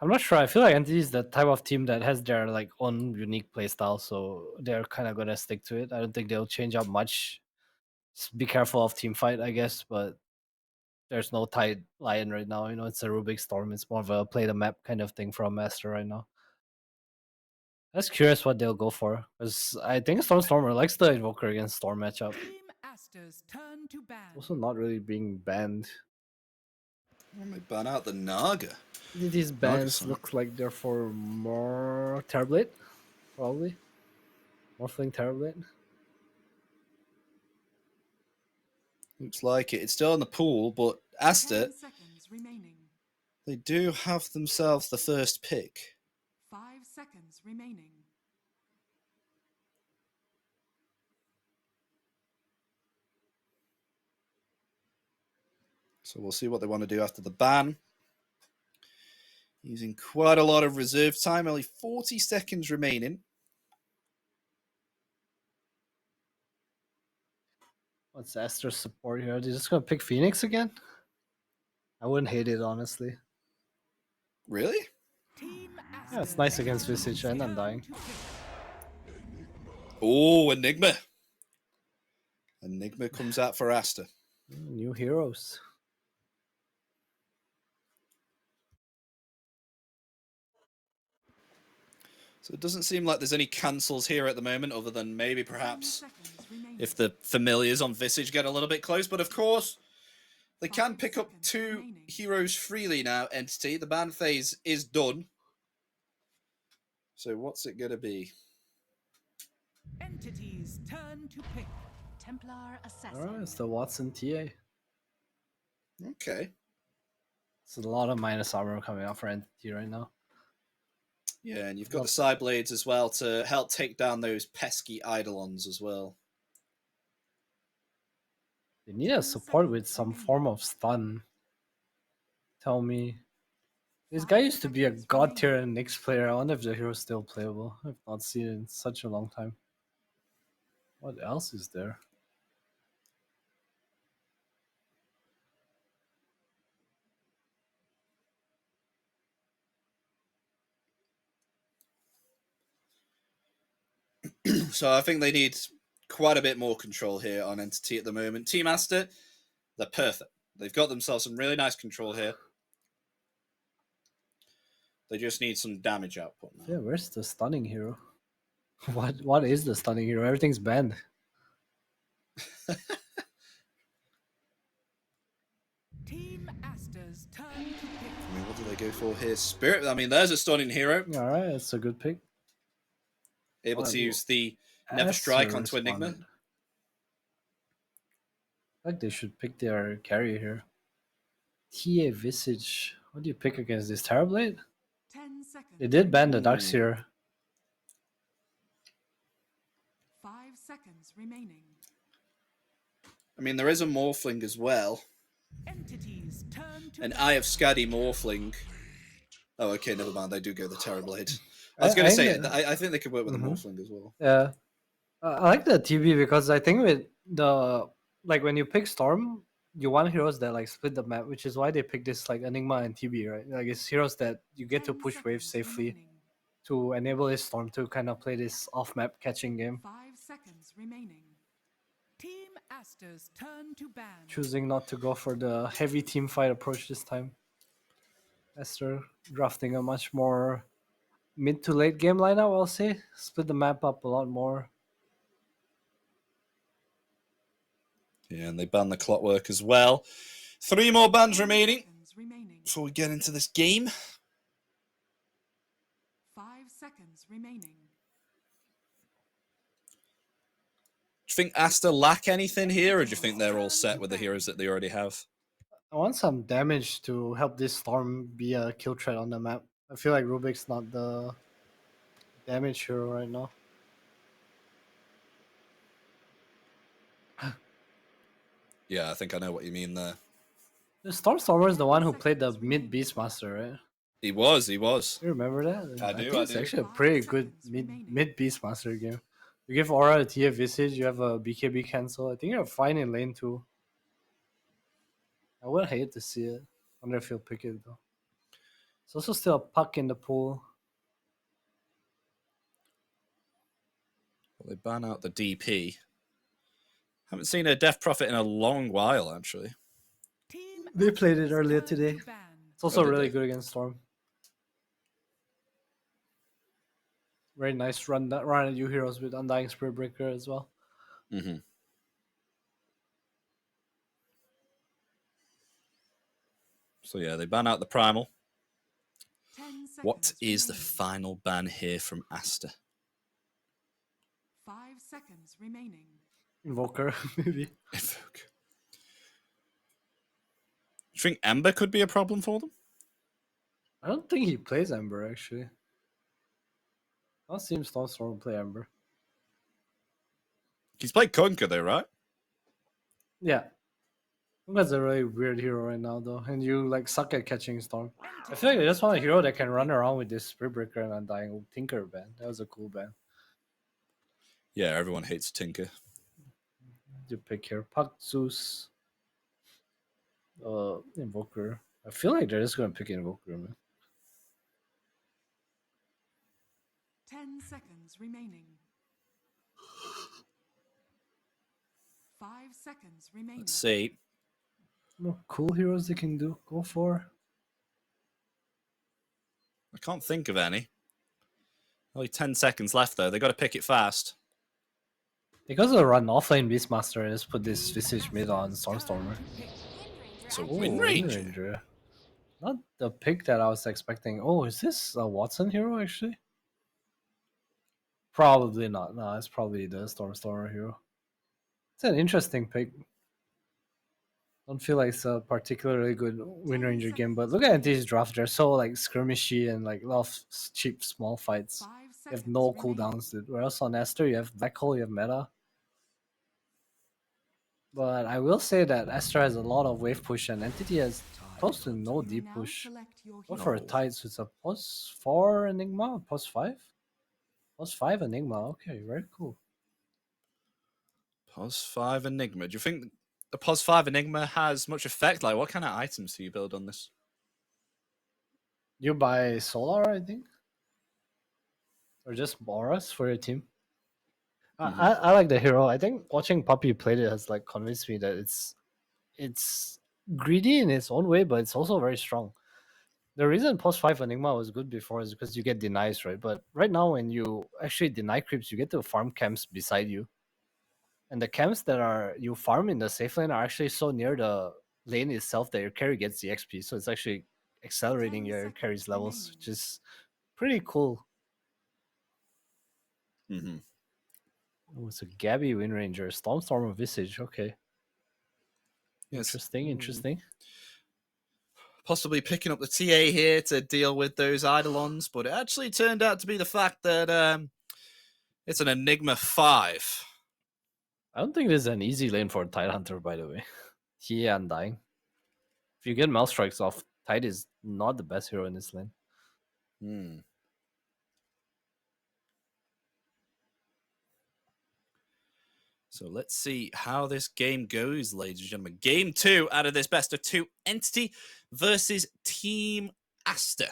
S2: I'm not sure. I feel like Entity is the type of team that has their like own unique playstyle, so they're kind of gonna stick to it. I don't think they'll change up much. Just be careful of team fight, I guess, but there's no tight lion right now. You know, it's a Rubik Storm. It's more of a play the map kind of thing from Aster right now. I was curious what they'll go for, because I think Stormer likes the Invoker against Storm matchup.
S3: Team Aster's turn to ban.
S2: Also not really being banned.
S1: Let me ban out the Naga.
S2: These bans
S1: son.
S2: look like they're for more Terrorblade, probably. Morphling Terrorblade.
S1: Looks like it. It's still in the pool, but Aster,
S3: 10 seconds remaining.
S1: they do have themselves the first pick.
S3: 5 seconds remaining.
S1: So we'll see what they want to do after the ban. Using quite a lot of reserve time, only 40 seconds remaining.
S2: What's Aster's support here? Are they just gonna pick Phoenix again? I wouldn't hate it, honestly.
S1: Really?
S3: Team
S2: Yeah, it's nice against Visage and Undying.
S1: Oh, Enigma. Enigma comes out for Aster.
S2: New heroes.
S1: So it doesn't seem like there's any cancels here at the moment, other than maybe perhaps if the familiars on Visage get a little bit close. But of course, they can pick up 2 heroes freely now, Entity. The ban phase is done. So what's it going to be?
S3: Entity's turn to pick. Templar Assassin.
S2: Alright, it's the Watson TA.
S1: Okay.
S2: It's a lot of minus armor coming out for Entity right now.
S1: Yeah, and you've got the side blades as well to help take down those pesky Eidolons as well.
S2: They need a support with some form of stun. Tell me. This guy used to be a god tier Nyx player. I wonder if the hero's still playable. I've not seen it in such a long time. What else is there?
S1: So I think they need quite a bit more control here on Entity at the moment. Team Aster, they're perfect. They've got themselves some really nice control here. They just need some damage output now.
S2: Yeah, where's the stunning hero? What is the stunning hero? Everything's banned.
S3: Team Aster's turn to pick.
S1: I mean, what do they go for here? Spirit. I mean, there's a stunning hero.
S2: Alright, that's a good pick.
S1: Able to use the Never Strike onto Enigma.
S2: Like they should pick their carry here. TA Visage. What do you pick against this? Terrorblade?
S3: 10 seconds.
S2: They did ban the Darkseer.
S3: 5 seconds remaining.
S1: I mean, there is a Morphling as well.
S3: Entity's turn to
S1: An Eye of Skadi Morphling. Oh, okay, never mind. They do go the Terrorblade. I was going to say, I think they could work with a Morphling as well.
S2: Yeah. I like the TB because I think with the, like when you pick Storm, you want heroes that like split the map, which is why they pick this like Enigma and TB, right? Like it's heroes that you get to
S3: 10
S2: push waves
S3: seconds
S2: safely
S3: remaining.
S2: to enable this Storm to kind of play this off-map catching game.
S3: 5 seconds remaining. Team Aster's turn to ban.
S2: Choosing not to go for the heavy team fight approach this time. Aster drafting a much more mid to late game lineup, I'll say. Split the map up a lot more.
S1: Yeah, and they ban the Clockwork as well. 3 more bans remaining
S3: Seconds remaining.
S1: before we get into this game.
S3: 5 seconds remaining.
S1: Do you think Aster lack anything here, or do you think they're all set with the heroes that they already have?
S2: I want some damage to help this Storm be a kill threat on the map. I feel like Rubik's not the damage hero right now.
S1: Yeah, I think I know what you mean there.
S2: The Stormer is the one who played the mid Beastmaster, right?
S1: He was.
S2: You remember that?
S1: I do,
S2: think
S1: I
S2: it's
S1: do.
S2: actually a pretty good mid Beastmaster game. You give Aura a TA Visage, you have a BKB cancel. I think you're fine in lane 2. I would hate to see it. Wonder if he'll pick it though. It's also still a puck in the pool.
S1: Well, they ban out the DP. Haven't seen a Death Prophet in a long while, actually.
S3: Team
S2: They played it earlier
S3: Turn
S2: today.
S3: to ban.
S2: It's also
S1: did
S2: really
S1: they?
S2: good against Storm. Very nice run at you heroes with Undying Spirit Breaker as well.
S1: Mm-hmm. So yeah, they ban out the Primal.
S3: 10 seconds
S1: What is the
S3: remaining.
S1: final ban here from Aster?
S3: 5 seconds remaining.
S2: Invoker, maybe.
S1: Invoke. Do you think Ember could be a problem for them?
S2: I don't think he plays Ember actually. I don't see him Storm play Ember.
S1: He's played Conquer though, right?
S2: Yeah. That's a really weird hero right now though. And you like suck at catching Storm. I feel like I just want a hero that can run around with this Spirit Breaker and Undying Tinker ban. That was a cool ban.
S1: Yeah, everyone hates Tinker.
S2: You pick here. Puck Zeus. Invoker. I feel like they're just gonna pick Invoker, man.
S3: 10 seconds remaining. 5 seconds remaining.
S1: Let's see.
S2: More cool heroes they can go for.
S1: I can't think of any. Only 10 seconds left though. They got to pick it fast.
S2: They got to run offlane Beastmaster and just put this Visage mid on Stormstormer.
S1: So
S2: Ooh,
S1: Wind Ranger.
S2: Not the pick that I was expecting. Oh, is this a Watson hero actually? Probably not. No, it's probably the Stormstormer hero. It's an interesting pick. Don't feel like it's a particularly good Wind Ranger game, but look at these drafts. They're so like skirmishy and like a lot of cheap small fights.
S3: 5
S2: You
S3: seconds
S2: have no
S3: remaining.
S2: cooldowns, dude. Whereas on Aster, you have Black Hole, you have meta. But I will say that Aster has a lot of wave push and Entity has close to no
S3: You may
S2: deep
S3: now
S2: push.
S3: select your
S2: Go
S3: hero.
S2: for a tide, so it's a +4 Enigma, +5? +5 Enigma, okay, very cool.
S1: +5 Enigma. Do you think the +5 Enigma has much effect? Like, what kind of items do you build on this?
S2: You buy Solar, I think? Or just auras for your team? I like the hero. I think watching Puppy play it has like convinced me that it's greedy in its own way, but it's also very strong. The reason +5 Enigma was good before is because you get denies, right? But right now, when you actually deny creeps, you get to farm camps beside you. And the camps that are you farm in the safe lane are actually so near the lane itself that your carry gets the XP. So it's actually accelerating
S3: 10
S2: your
S3: seconds
S2: carry's levels,
S3: remaining.
S2: which is pretty cool.
S1: Mm-hmm.
S2: Oh, it's a Gabby Wind Ranger, Stormstormer Visage. Okay.
S1: Yes.
S2: Interesting.
S1: Possibly picking up the TA here to deal with those Eidolons, but it actually turned out to be the fact that it's an Enigma 5.
S2: I don't think this is an easy lane for Tide Hunter, by the way. He Undying. If you get Mouse Strikes off, Tide is not the best hero in this lane.
S1: Hmm. So let's see how this game goes, ladies and gentlemen. Game 2 out of this best of 2. Entity versus Team Aster.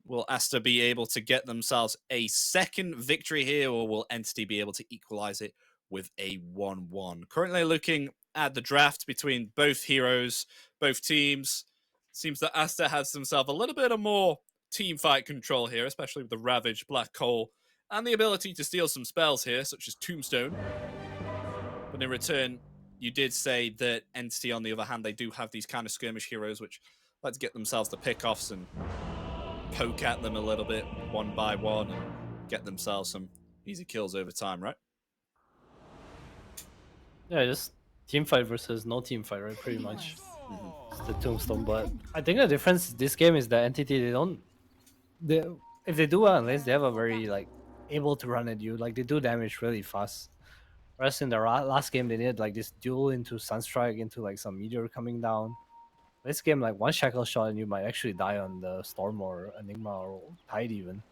S1: Will Aster be able to get themselves a second victory here, or will Entity be able to equalize it with a 1-1? Currently looking at the draft between both heroes, both teams. Seems that Aster has himself a little bit of more team fight control here, especially with the Ravage, Black Hole, and the ability to steal some spells here, such as Tombstone. But in return, you did say that Entity, on the other hand, they do have these kind of skirmish heroes which like to get themselves the pickoffs and poke at them a little bit one by one and get themselves some easy kills over time, right?
S2: Yeah, just team fight versus no team fight, right? Pretty much. It's the Tombstone, but I think the difference this game is that Entity if they do well in lanes, they have a very like able to run at you. Like they do damage really fast. Whereas in the last game they needed like this duel into Sunstrike into like some meteor coming down. This game, like one shackle shot and you might actually die on the Storm or Enigma or Tide even.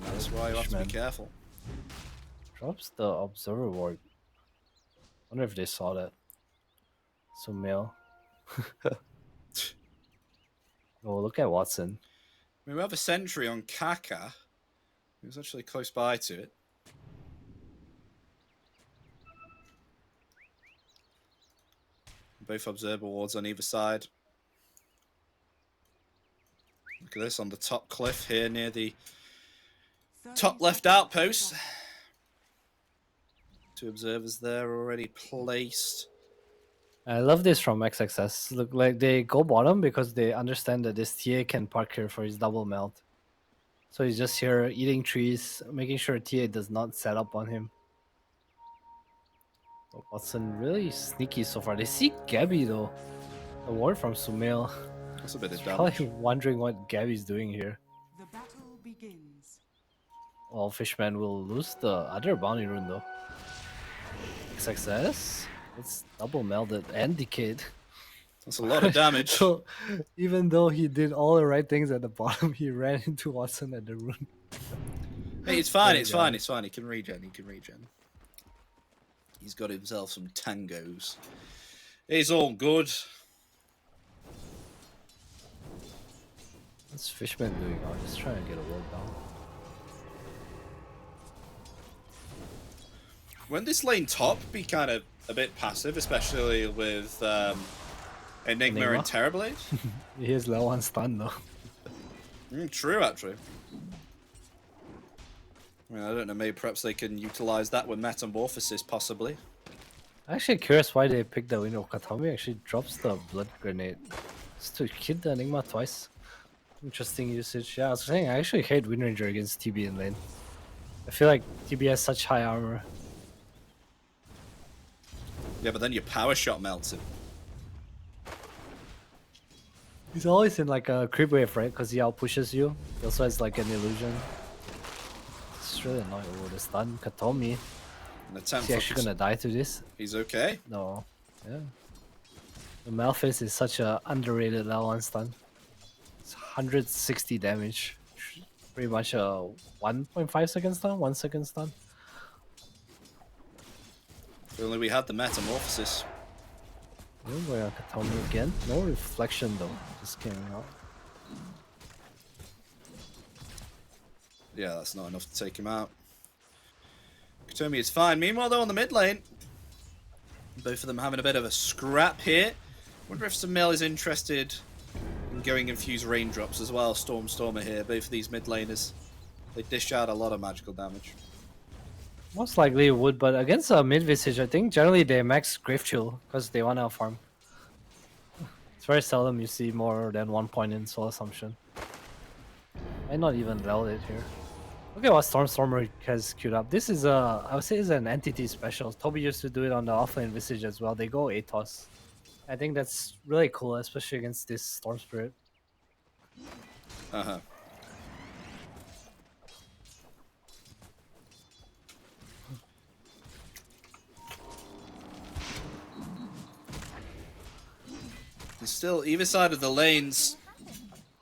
S1: That's why you have to be careful.
S2: Drops the Observer Ward. Wonder if they saw that. So male. Oh, look at Watson.
S1: I mean, we have a sentry on Kaka. He was actually close by to it. Both observer wards on either side. Look at this on the top cliff here near the
S3: 30
S1: top left
S3: seconds
S1: outpost.
S3: left.
S1: 2 observers there already placed.
S2: I love this from XXS. Look like they go bottom because they understand that this TA can park here for his double melt. So he's just here eating trees, making sure TA does not set up on him. So Watson really sneaky so far. They see Gabby though. The ward from Sumail.
S1: That's a bit of
S2: Probably
S1: damage.
S2: wondering what Gabby's doing here.
S3: The battle begins.
S2: Well, Fishman will lose the other bounty rune though. XXS? It's double melted and decayed.
S1: That's a lot of damage.
S2: So even though he did all the right things at the bottom, he ran into Watson at the rune.
S1: Hey, it's fine,
S2: Oh,
S1: it's
S2: God.
S1: fine, it's fine. He can regen, he can regen. He's got himself some tangos. It's all good.
S2: What's Fishman doing? Oh, just trying to get a ward down.
S1: Won't this lane top be kind of a bit passive, especially with Enigma
S2: Enigma?
S1: and Terrorblade?
S2: He has level 1 stun though.
S1: True, actually. I mean, I don't know, maybe perhaps they can utilize that with Metamorphosis, possibly.
S2: I'm actually curious why they picked the window. Katami actually drops the blood grenade. Just to hit the Enigma twice. Interesting usage. Yeah, I was saying I actually hate Windranger against TB in lane. I feel like TB has such high armor.
S1: Yeah, but then your power shot melts him.
S2: He's always in like a creep wave, right? Because he outpushes you. He also has like an illusion. It's really annoying. Oh, the stun. Katomi.
S1: An
S2: Is
S1: attempt
S2: he
S1: for
S2: actually gonna die to this?
S1: He's okay.
S2: No. Yeah. The Malphite is such a underrated level 1 stun. It's 160 damage. Pretty much a 1.5 second stun, 1 second stun.
S1: If only we had the Metamorphosis.
S2: Oh, we're on Katomi again. No reflection though. Just came out.
S1: Yeah, that's not enough to take him out. Katomi is fine. Meanwhile, though, on the mid lane, both of them having a bit of a scrap here. Wonder if Sumail is interested in going infuse raindrops as well. Stormer here. Both of these mid laners, they dish out a lot of magical damage.
S2: Most likely it would, but against a mid visage, I think generally they max Grave Chill because they want to farm. It's very seldom you see more than 1 point in Soul Assumption. Might not even level it here. Look at what Stormer has queued up. This is I would say is an entity special. Toby used to do it on the offlane visage as well. They go Atos. I think that's really cool, especially against this Storm Spirit.
S1: Uh-huh. And still, either side of the lanes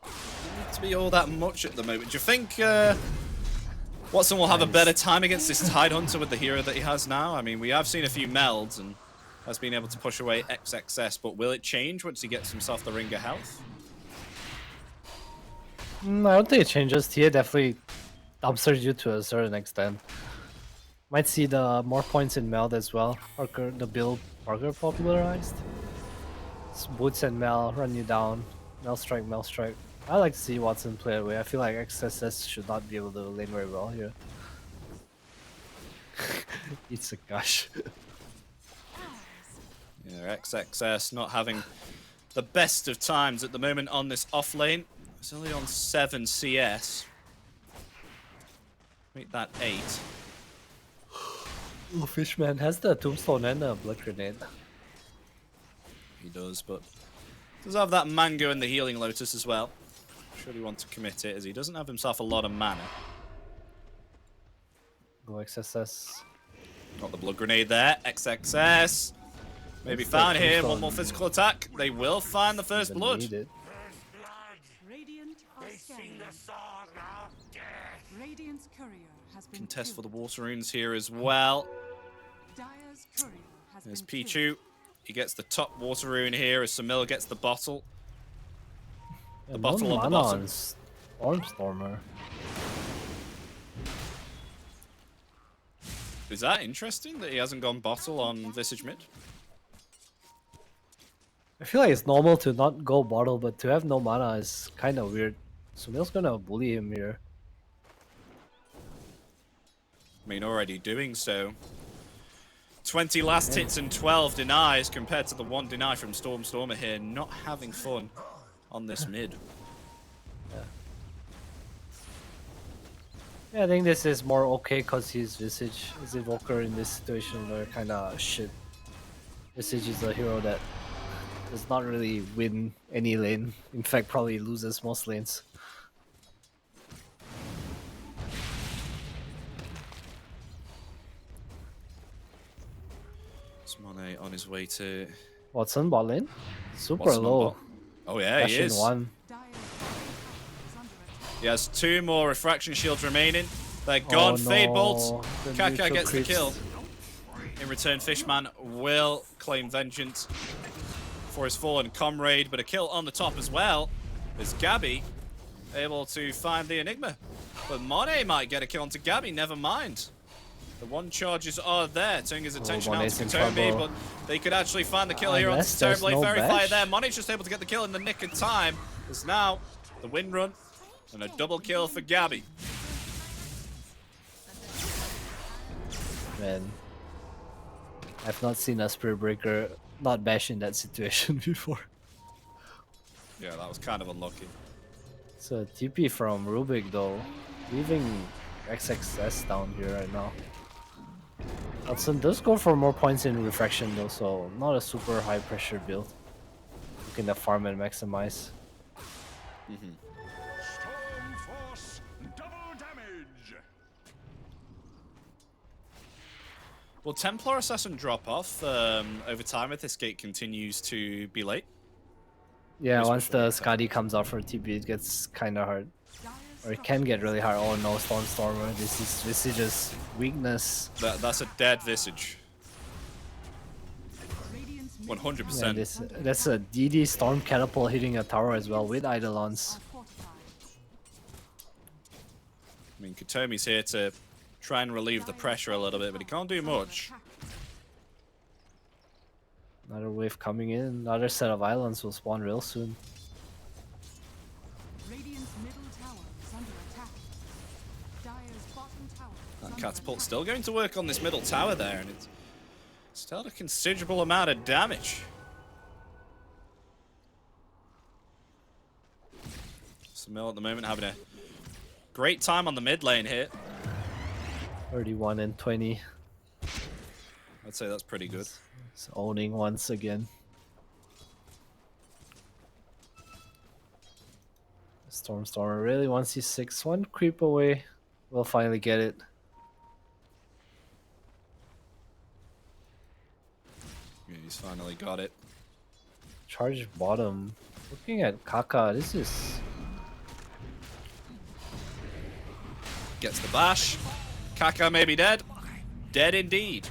S1: don't need to be all that much at the moment. Do you think Watson will have a better time against this Tidehunter with the hero that he has now? I mean, we have seen a few melds and has been able to push away XXS, but will it change once he gets himself the ring of health?
S2: I don't think it changes. TA definitely dumpsters you to a certain extent. Might see the more points in Meld as well. Parker, the build Parker popularized. It's Boots and Mel run you down. Mel strike, Mel strike. I like to see Watson play away. I feel like XSS should not be able to lane very well here. It's a gosh.
S1: Yeah, XXS not having the best of times at the moment on this off lane. It's only on 7 CS. Make that 8.
S2: Oh, Fishman has the tombstone and the blood grenade.
S1: He does, but does have that mango and the healing lotus as well. Should he want to commit it, as he doesn't have himself a lot of mana.
S2: Go XSS.
S1: Got the blood grenade there. XXS. Maybe
S2: That's
S1: found
S2: the
S1: here.
S2: tombstone.
S1: One more physical attack. They will find the first
S2: Even
S1: blood.
S2: need it.
S3: Radiant are scanning. Radiant's courier has been
S1: Contest for the
S3: killed.
S1: water runes here as well.
S3: Dire's courier has
S1: There's
S3: been
S1: Pichu.
S3: killed.
S1: He gets the top water rune here as Samil gets the bottle.
S2: Yeah,
S1: bottle
S2: no
S1: on the
S2: mana
S1: bottom.
S2: on Stormer.
S1: Is that interesting that he hasn't gone bottle on Visage mid?
S2: I feel like it's normal to not go bottle, but to have no mana is kind of weird. Sunil's gonna bully him here.
S1: I mean, already doing so. 20 last hits and 12 denies compared to the 1 deny from Stormer here. Not having fun on this mid.
S2: Yeah, I think this is more okay because his Visage is Evoker in this situation where kind of shit. Visage is a hero that does not really win any lane. In fact, probably loses most lanes.
S1: Monet on his way to
S2: Watson bot lane? Super
S1: Watson on
S2: low.
S1: bot. Oh yeah, he
S2: Dash in
S1: is.
S2: one.
S1: He has 2 more refraction shields remaining. They're gone.
S2: Oh,
S1: Fade
S2: no.
S1: bolts.
S2: The
S1: Kaka
S2: neutral
S1: gets the
S2: creeps.
S1: kill. In return, Fishman will claim vengeance for his fallen comrade, but a kill on the top as well. Is Gabby able to find the Enigma? But Monet might get a kill onto Gabby, never mind. The 1 charges are there, turning his attention out
S2: Monet's
S1: to
S2: in
S1: Katomi,
S2: trouble.
S1: but they could actually find the kill here onto
S2: Unless there's
S1: Terribly
S2: no
S1: Very
S2: bash.
S1: Fire there. Monet's just able to get the kill in the nick of time. It's now the win run and a double kill for Gabby.
S2: Man, I've not seen a Spirit Breaker not bash in that situation before.
S1: Yeah, that was kind of unlucky.
S2: So TP from Rubik though, leaving XXS down here right now. Hudson does go for more points in refraction though, so not a super high pressure build. Looking to farm and maximize.
S9: Stormforce double damage.
S1: Will Templar Assassin drop off over time if this gate continues to be late?
S2: Yeah,
S1: Yes,
S2: once
S1: for
S2: the
S1: sure.
S2: Skadi comes out for TP, it gets kind of hard. Or it can get really hard. Oh no, Stormer. This is Visage's weakness.
S1: That's a dead Visage.
S3: Radiant's
S1: 100%.
S2: Yeah, that's a DD Storm Catapult hitting a tower as well with Eidolons.
S3: are fortified.
S1: I mean, Katomi's here to try and relieve the pressure a little bit, but he can't do much.
S2: Another wave coming in. Another set of islands will spawn real soon.
S3: Radiant's middle tower is under attack. Dire's bottom tower is
S1: That
S3: under
S1: catapult's
S3: attack.
S1: still going to work on this middle tower there, and it's still a considerable amount of damage. Samil at the moment having a great time on the mid lane here.
S2: 31 and 20.
S1: I'd say that's pretty good.
S2: It's owning once again. Stormer really wants his 6-1 creep away. We'll finally get it.
S1: Yeah, he's finally got it.
S2: Charge bottom. Looking at Kaka, this is...
S1: Gets the bash. Kaka may be dead. Dead indeed.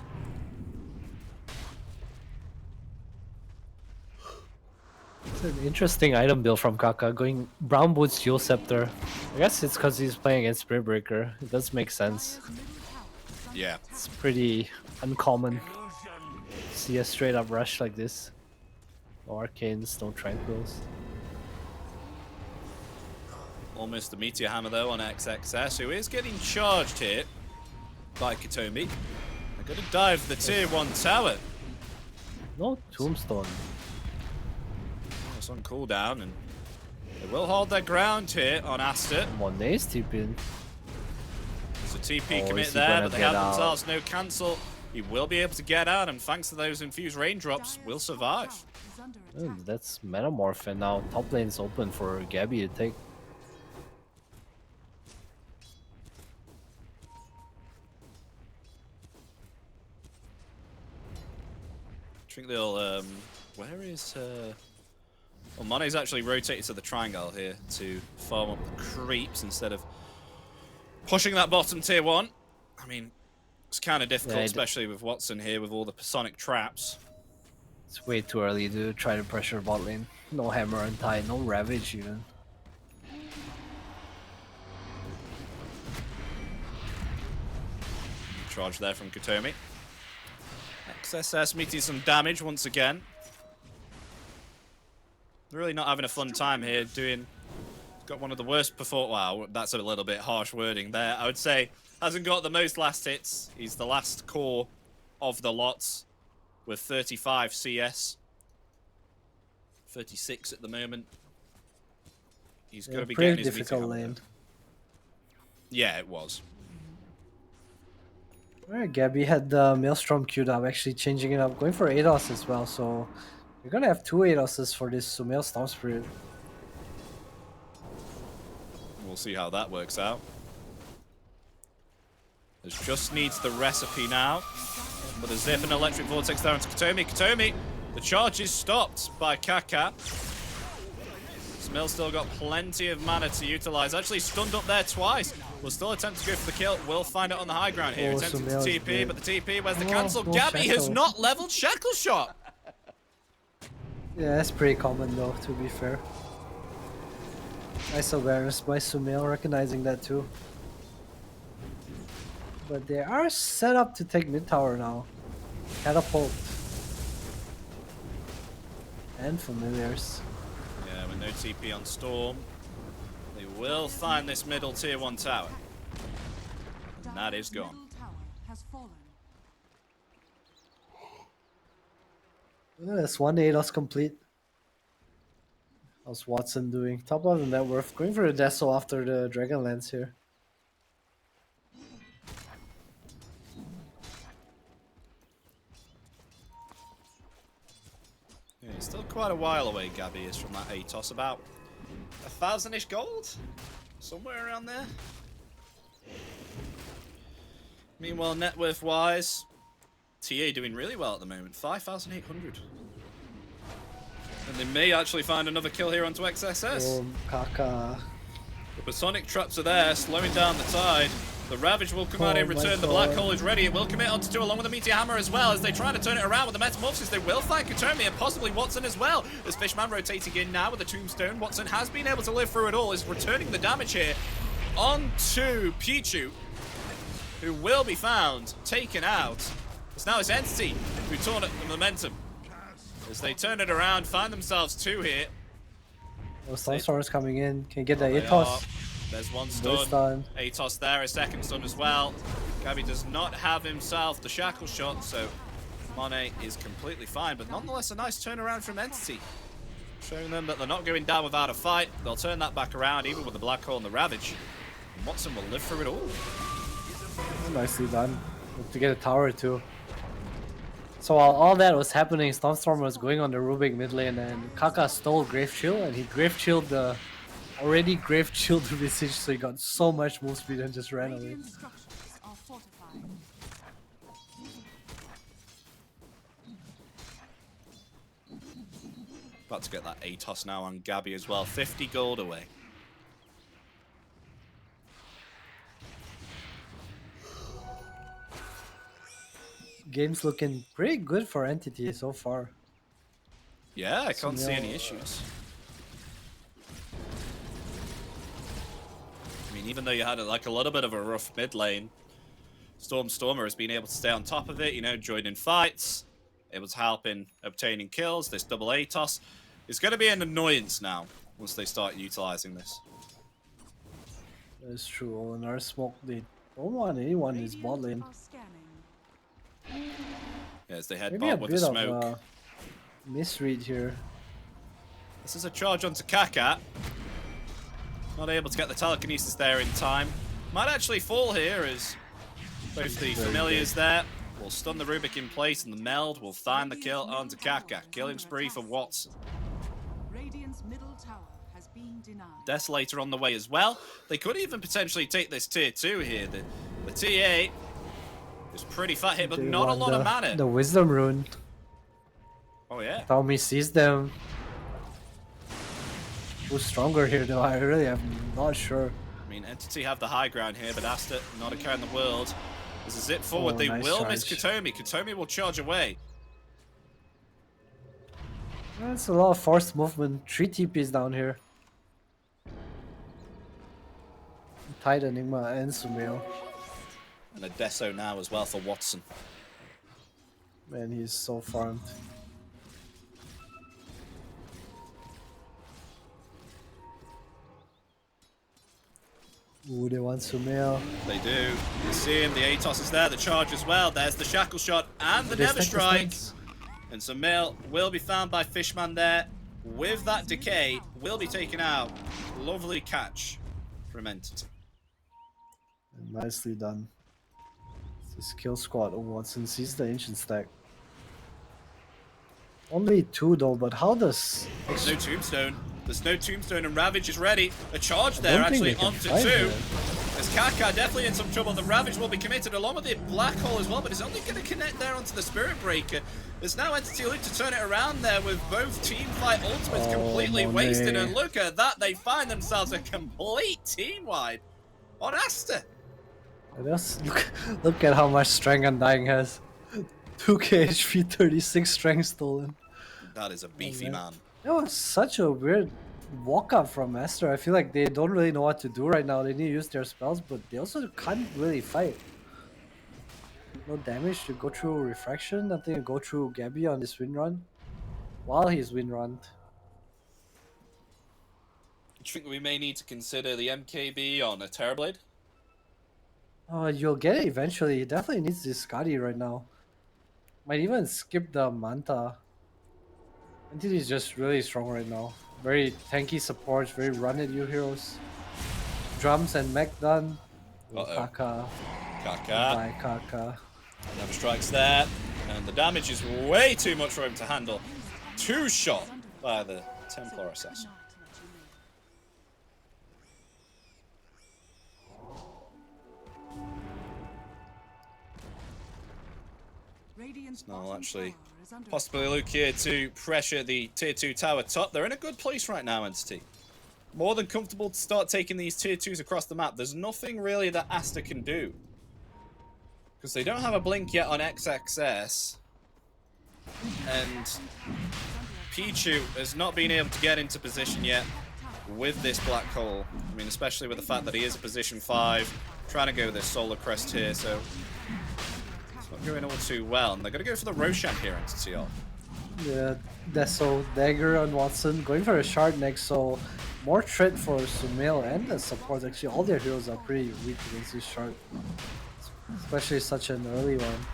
S2: It's an interesting item build from Kaka, going Brown Boots Dual Scepter. I guess it's because he's playing against Spirit Breaker. It does make sense.
S3: Dire's middle tower is under
S1: Yeah.
S2: It's pretty uncommon to see a straight up rush like this. No Arcanes, no Tranquils.
S1: Almost a Meteor Hammer though on XXS, who is getting charged here by Katomi. They're going to dive the tier 1 tower.
S2: No Tombstone.
S1: It's on cooldown, and they will hold their ground here on Aster.
S2: Monet's TPing.
S1: There's a TP
S2: Oh,
S1: commit
S2: is he
S1: there,
S2: gonna
S1: but they
S2: get
S1: have
S2: out?
S1: themselves no cancel. He will be able to get out, and thanks to those infused raindrops, will survive.
S3: Tower is under
S2: Oh,
S3: attack.
S2: that's Metamorph, and now top lane's open for Gabby to take.
S1: I think they'll. Where is? Well, Mone's actually rotated to the triangle here to farm up the creeps instead of pushing that bottom tier 1. I mean, it's kind of difficult,
S2: Yeah,
S1: especially with Watson here with all the Sonic traps.
S2: It's way too early to try to pressure bot lane. No Hammer and Tie, no Ravage even.
S1: Charge there from Katomi. XSS meeting some damage once again. Really not having a fun time here doing... Got one of the worst wow, that's a little bit harsh wording there. I would say hasn't got the most last hits. He's the last core of the lots with 35 CS. 36 at the moment. He's got to be getting his
S2: difficult lane.
S1: Yeah, it was.
S2: Alright, Gabby had the Maelstrom queued up, actually changing it up, going for ADOS as well, so you're gonna have 2 ADOSs for this Sumail Storm Spirit.
S1: We'll see how that works out. This just needs the recipe now. But a zip and electric vortex there onto Katomi. Katomi, the charge is stopped by Kaka. Smil still got plenty of mana to utilize. Actually stunned up there twice. Will still attempt to go for the kill. Will find it on the high ground here. Attempting to TP, but the TP, where's the cancel? Gabby has not leveled Shackle Shot.
S2: Yeah, that's pretty common though, to be fair. Nice awareness by Sumail, recognizing that too. But they are set up to take mid tower now. Catapult. And familiars.
S1: Yeah, with no TP on Storm. They will find this middle tier 1 tower. And that is gone.
S2: Yeah, that's 1 ADOS complete. How's Watson doing? Top of the net worth. Going for a Deso after the Dragonlance here.
S1: Yeah, he's still quite a while away, Gabby is from that ATOS. About 1,000-ish gold? Somewhere around there. Meanwhile, net worth wise, TA doing really well at the moment. 5,800. And they may actually find another kill here onto XSS.
S2: Kaka.
S1: But Sonic traps are there, slowing down the tide. The Ravage will come out in return. The Black Hole is ready. It will commit onto 2 along with the Meteor Hammer as well as they try to turn it around with the Metamorphosis. They will find Katomi and possibly Watson as well. As Fishman rotating in now with the Tombstone. Watson has been able to live through it all. Is returning the damage here onto Pichu, who will be found, taken out. It's now his Entity who torn at the momentum. As they turn it around, find themselves 2 here.
S2: Oh, Sunstorm is coming in. Can get the ATOS.
S1: There's 1 stun. ATOS there, a 2nd stun as well. Gabby does not have himself the Shackle Shot, so Monet is completely fine. But nonetheless, a nice turnaround from Entity. Showing them that they're not going down without a fight. They'll turn that back around, even with the Black Hole and the Ravage. And Watson will live through it all.
S2: Nicely done. To get a tower too. So while all that was happening, Stormstorm was going on the Rubik mid lane and Kaka stole Grave Chill and he Grave Chilled the already Grave Chilled Visage, so he got so much move speed and just ran away.
S1: About to get that ATOS now on Gabby as well. 50 gold away.
S2: Game's looking pretty good for Entity so far.
S1: Yeah, I can't see any issues. I mean, even though you had a little bit of a rough mid lane, Stormer has been able to stay on top of it, you know, joining fights, able to help in obtaining kills. This double ATOS is going to be an annoyance now once they start utilizing this.
S2: That's true. In our smoke, they don't want anyone in his bot lane.
S1: Yeah, as they head
S2: Maybe
S1: bot
S2: a
S1: with
S2: bit
S1: the
S2: of
S1: smoke.
S2: Misread here.
S1: This is a charge onto Kaka. Not able to get the telekinesis there in time. Might actually fall here as both the familiars there will stun the Rubik in place and the meld will find the kill onto Kaka. Killing spree for Watson.
S3: Radiant's middle tower has been denied.
S1: Desolator on the way as well. They could even potentially take this tier 2 here. The TA is pretty fat hit, but
S2: They
S1: not a
S2: want
S1: lot of mana.
S2: The Wisdom Rune.
S1: Oh yeah.
S2: Tommy sees them. Who's stronger here though? I really am not sure.
S1: I mean, Entity have the high ground here, but Aster, not a care in the world. There's a zip forward. They
S2: nice
S1: will miss
S2: charge.
S1: Katomi. Katomi will charge away.
S2: That's a lot of forced movement. 3 TPs down here. Tide, Enigma, and Sumail.
S1: And a Deso now as well for Watson.
S2: Man, he's so farmed. Ooh, they want Sumail.
S1: They do. You see him, the Atos is there, the charge as well. There's the shackle shot and the
S2: They
S1: never
S2: stack the
S1: strike.
S2: stance.
S1: And Sumail will be found by Fishman there. With that decay, will be taken out. Lovely catch from Entity.
S2: Nicely done. This kill squad. Oh, Watson sees the ancient stack. Only 2 though, but how does...
S1: There's no tombstone. There's no tombstone, and Ravage is ready. A charge
S2: I
S1: there,
S2: don't think
S1: actually,
S2: they can
S1: onto
S2: fight
S1: 2.
S2: here.
S1: As Kaka definitely in some trouble. The Ravage will be committed along with the Black Hole as well, but it's only going to connect there onto the Spirit Breaker. There's now Entity look to turn it around there with both team fight ultimates completely
S2: Monet.
S1: wasted. And look at that, they find themselves a complete team wide on Aster.
S2: Just look at how much strength Undying has. 2k HP, 36 strength stolen.
S1: That is a beefy man.
S2: That was such a weird walk up from Aster. I feel like they don't really know what to do right now. They need to use their spells, but they also can't really fight. No damage to go through Refraction, nothing to go through Gabby on this win run. While he's win run.
S1: Do you think we may need to consider the MKB on a Terrorblade?
S2: You'll get it eventually. He definitely needs this Skadi right now. Might even skip the Manta. Entity is just really strong right now. Very tanky supports, very run at you heroes. Drums and mech done. Kaka. Bye, Kaka.
S1: Never strikes there, and the damage is way too much for him to handle. 2 shot by the Templar Assassin. Now actually possibly look here to pressure the tier 2 tower top. They're in a good place right now, Entity. More than comfortable to start taking these tier 2s across the map. There's nothing really that Aster can do, because they don't have a blink yet on XXS, and Pichu has not been able to get into position yet with this black hole. I mean, especially with the fact that he is a position 5, trying to go this solar crest here, so it's not going all too well. And they're going to go for the Roshan here, Entity.
S2: Yeah, Deso, Dagger on Watson, going for a shard next, so more threat for Sumail and the supports. Actually, all their heroes are pretty weak against this shard, especially such an early one.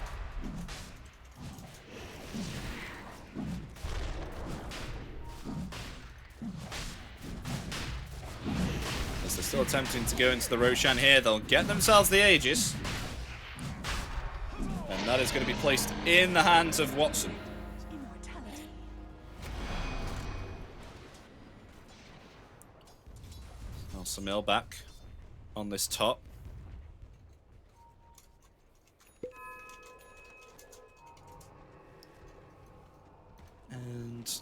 S1: As they're still attempting to go into the Roshan here, they'll get themselves the Aegis. And that is going to be placed in the hands of Watson. Now Sumail back on this top. And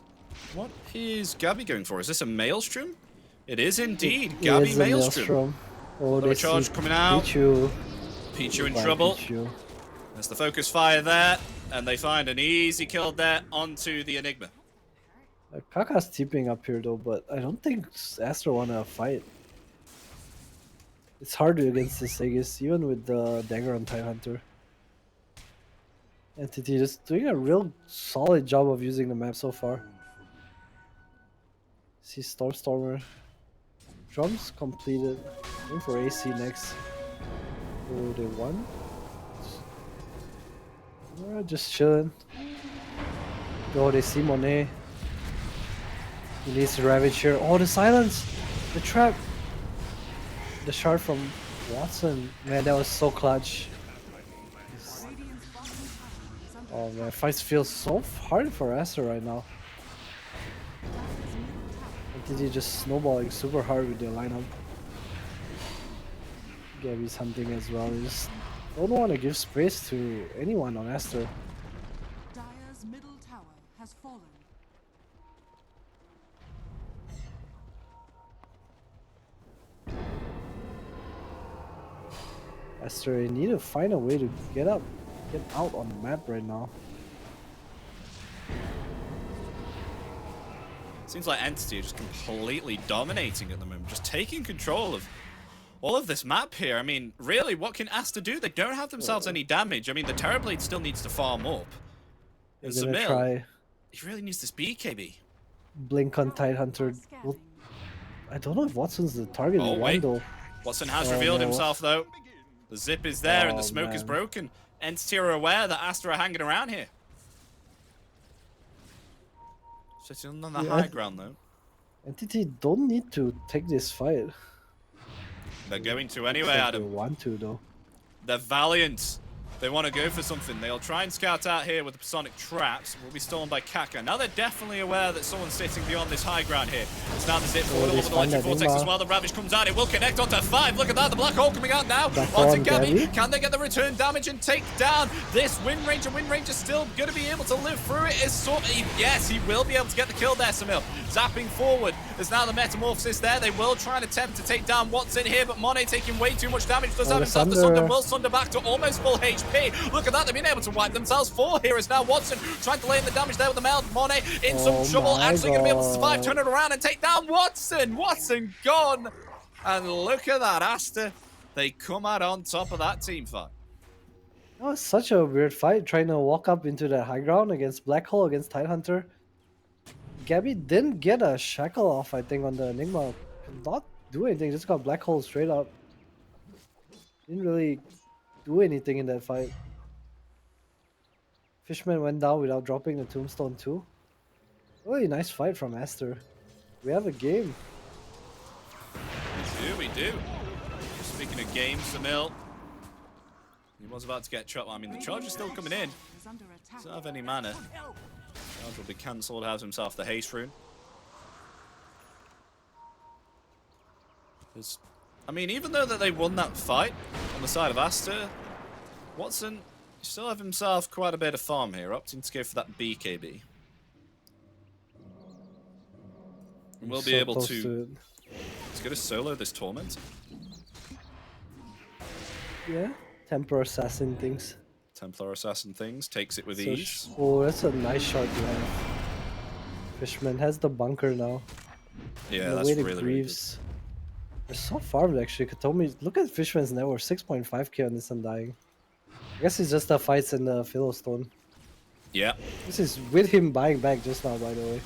S1: what is Gabby going for? Is this a Maelstrom? It is indeed. Gabby Maelstrom.
S2: Oh,
S1: Low charge coming out.
S2: Pichu.
S1: Pichu in trouble.
S2: Pichu.
S1: There's the focus fire there, and they find an easy kill there onto the Enigma.
S2: Kaka's tipping up here though, but I don't think Aster wanna fight. It's hard against this Aegis, even with the dagger on Tidehunter. Entity just doing a real solid job of using the map so far. See Stormstormer. Drums completed. Going for AC next. Oh, they won? Just chilling. Oh, they see Monet. He needs to Ravage here. Oh, the silence! The trap! The shard from Watson. Man, that was so clutch. Oh man, fights feel so hard for Aster right now. Entity just snowballing super hard with their lineup. Gabby's hunting as well. They just don't want to give space to anyone on Aster.
S3: Dire's middle tower has fallen.
S2: Aster, you need to find a way to get up, get out on the map right now.
S1: Seems like Entity are just completely dominating at the moment, just taking control of all of this map here. I mean, really, what can Aster do? They don't have themselves any damage. I mean, the Terrorblade still needs to farm up. And Sumail, he really needs this BKB.
S2: Blink on Tidehunter. Well, I don't know if Watson's the target in one though.
S1: Watson has
S2: Oh,
S1: revealed
S2: no.
S1: himself, though. The zip is there and the
S2: Oh,
S1: smoke is
S2: man.
S1: broken. Entity are aware that Aster are hanging around here. Sitting on the
S2: Yeah,
S1: high ground, though.
S2: Entity don't need to take this fight.
S1: They're going to
S2: Looks
S1: anyway,
S2: like
S1: Adam.
S2: They want to though.
S1: They're valiant. They want to go for something. They'll try and scout out here with the Sonic traps. Will be stolen by Kaka. Now they're definitely aware that someone's sitting beyond this high ground here. It's now the zip forward
S2: they
S1: with the electric
S2: spawned
S1: vortex
S2: Enigma.
S1: as well. The Ravage comes out. It will connect onto 5. Look at that. The black hole coming out now.
S2: Black
S1: Onto
S2: hole on
S1: Gabby.
S2: Gabby.
S1: Can they get the return damage and take down this Wind Ranger? Wind Ranger's still going to be able to live through it. Yes, he will be able to get the kill there, Samil. Zapping forward. There's now the Metamorphosis there. They will try and attempt to take down Watson here, but Monet taking way too much damage. Does have himself the Sunder. Will Sunder back to almost full HP. Look at that. They've been able to wipe themselves 4 here. Is now Watson trying to lay in the damage there with the mail. Monet in some trouble. Actually going to be able to survive, turn it around and take down Watson. Watson gone. And look at that, Aster. They come out on top of that team fight.
S2: Oh, it's such a weird fight trying to walk up into the high ground against Black Hole against Tidehunter. Gabby didn't get a shackle off, I think, on the Enigma. Could not do anything, just got Black Hole straight up. Didn't really do anything in that fight. Fishman went down without dropping the tombstone too. Really nice fight from Aster. We have a game.
S1: We do. Speaking of games, Samil. He was about to get chopped. I mean, the charge is still coming in. Doesn't have any mana. Charge will be cancelled. Has himself the haste rune. I mean, even though that they won that fight on the side of Aster, Watson still have himself quite a bit of farm here, opting to go for that BKB. And we'll be able to... He's going to solo this Torment.
S2: Yeah, Templar Assassin things.
S1: Templar Assassin things, takes it with ease.
S2: Oh, that's a nice shot to have. Fishman has the bunker now.
S1: Yeah,
S2: the
S1: that's
S2: way
S1: really, really good.
S2: They're so farmed actually. Katomi, look at Fishman's net worth, 6.5k on this Undying. I guess it's just the fights in the Philostone.
S1: Yeah.
S2: This is with him buying back just now, by the way.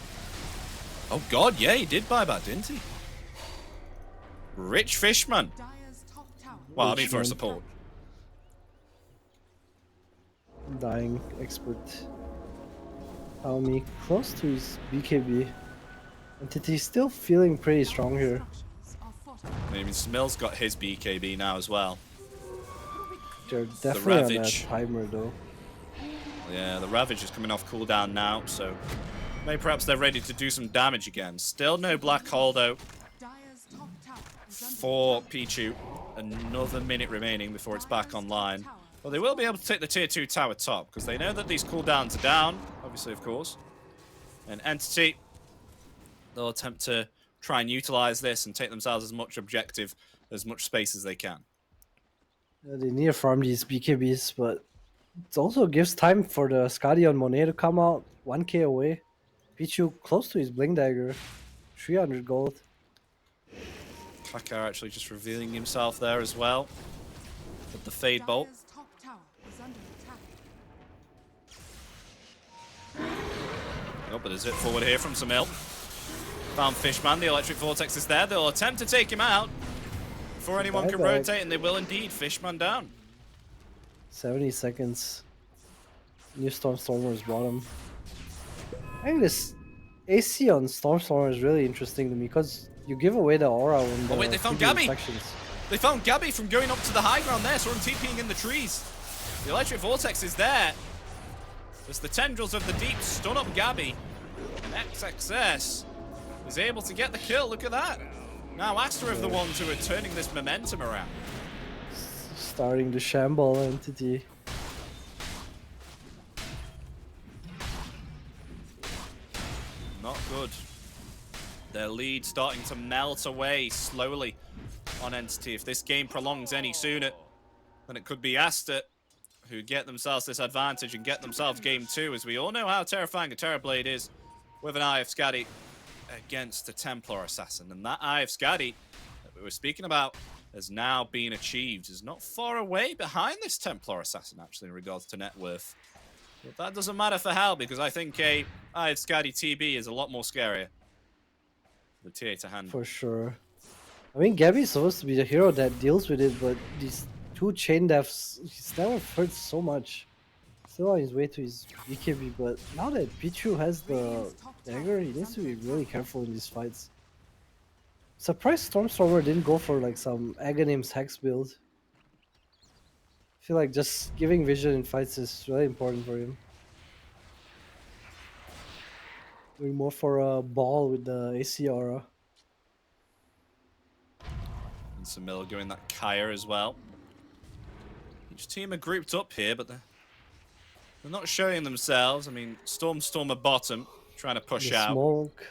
S1: Oh god, yeah, he did buy back, didn't he? Rich Fishman. Well, I mean for a support.
S2: Dying expert. Xiaomi close to his BKB. Entity's still feeling pretty strong here.
S1: I mean, Smill's got his BKB now as well.
S2: They're definitely on a
S1: Ravage.
S2: timer though.
S1: Yeah, the Ravage is coming off cooldown now, so maybe perhaps they're ready to do some damage again. Still no Black Hole though. For Pichu, another minute remaining before it's back online. Well, they will be able to take the tier 2 tower top because they know that these cooldowns are down, obviously, of course. And Entity, they'll attempt to try and utilize this and take themselves as much objective, as much space as they can.
S2: Yeah, they need to farm these BKBs, but it also gives time for the Skadi on Monet to come out. 1k away. Pichu close to his Bling Dagger. 300 gold.
S1: Kaka actually just revealing himself there as well. With the Fade Bolt. Oh, but a zip forward here from Samil. Found Fishman, the electric vortex is there. They'll attempt to take him out before anyone can rotate, and they will indeed. Fishman down.
S2: 70 seconds. New Stormstormer's bottom. I think this AC on Stormstormer is really interesting to me because you give away the aura when the
S1: wait, they found
S2: TP
S1: Gabby!
S2: infections.
S1: They found Gabby from going up to the high ground there, so I'm TPing in the trees. The electric vortex is there. As the tendrils of the deep stun up Gabby. And XXS is able to get the kill. Look at that. Now Aster are the ones who are turning this momentum around.
S2: Starting to shamble Entity.
S1: Not good. Their lead starting to melt away slowly on Entity. If this game prolongs any sooner, then it could be Aster who get themselves this advantage and get themselves game 2, as we all know how terrifying a Terrorblade is with an Eye of Skadi against a Templar Assassin. And that Eye of Skadi that we were speaking about has now been achieved. Is not far away behind this Templar Assassin, actually, in regards to net worth. But that doesn't matter for Hal, because I think a Eye of Skadi TB is a lot more scarier. The TA to handle.
S2: For sure. I mean, Gabby's supposed to be the hero that deals with it, but these two chain deaths, he's never hurt so much. Still on his way to his BKB, but now that Pichu has the dagger, he needs to be really careful in these fights. Surprised Stormstormer didn't go for like some Aghanim's Hex build. I feel like just giving vision in fights is really important for him. Going more for a ball with the AC aura.
S1: And Samil going that Kaya as well. Each team are grouped up here, but they're not showing themselves. I mean, Stormstormer bottom, trying to push out.
S2: Smoke.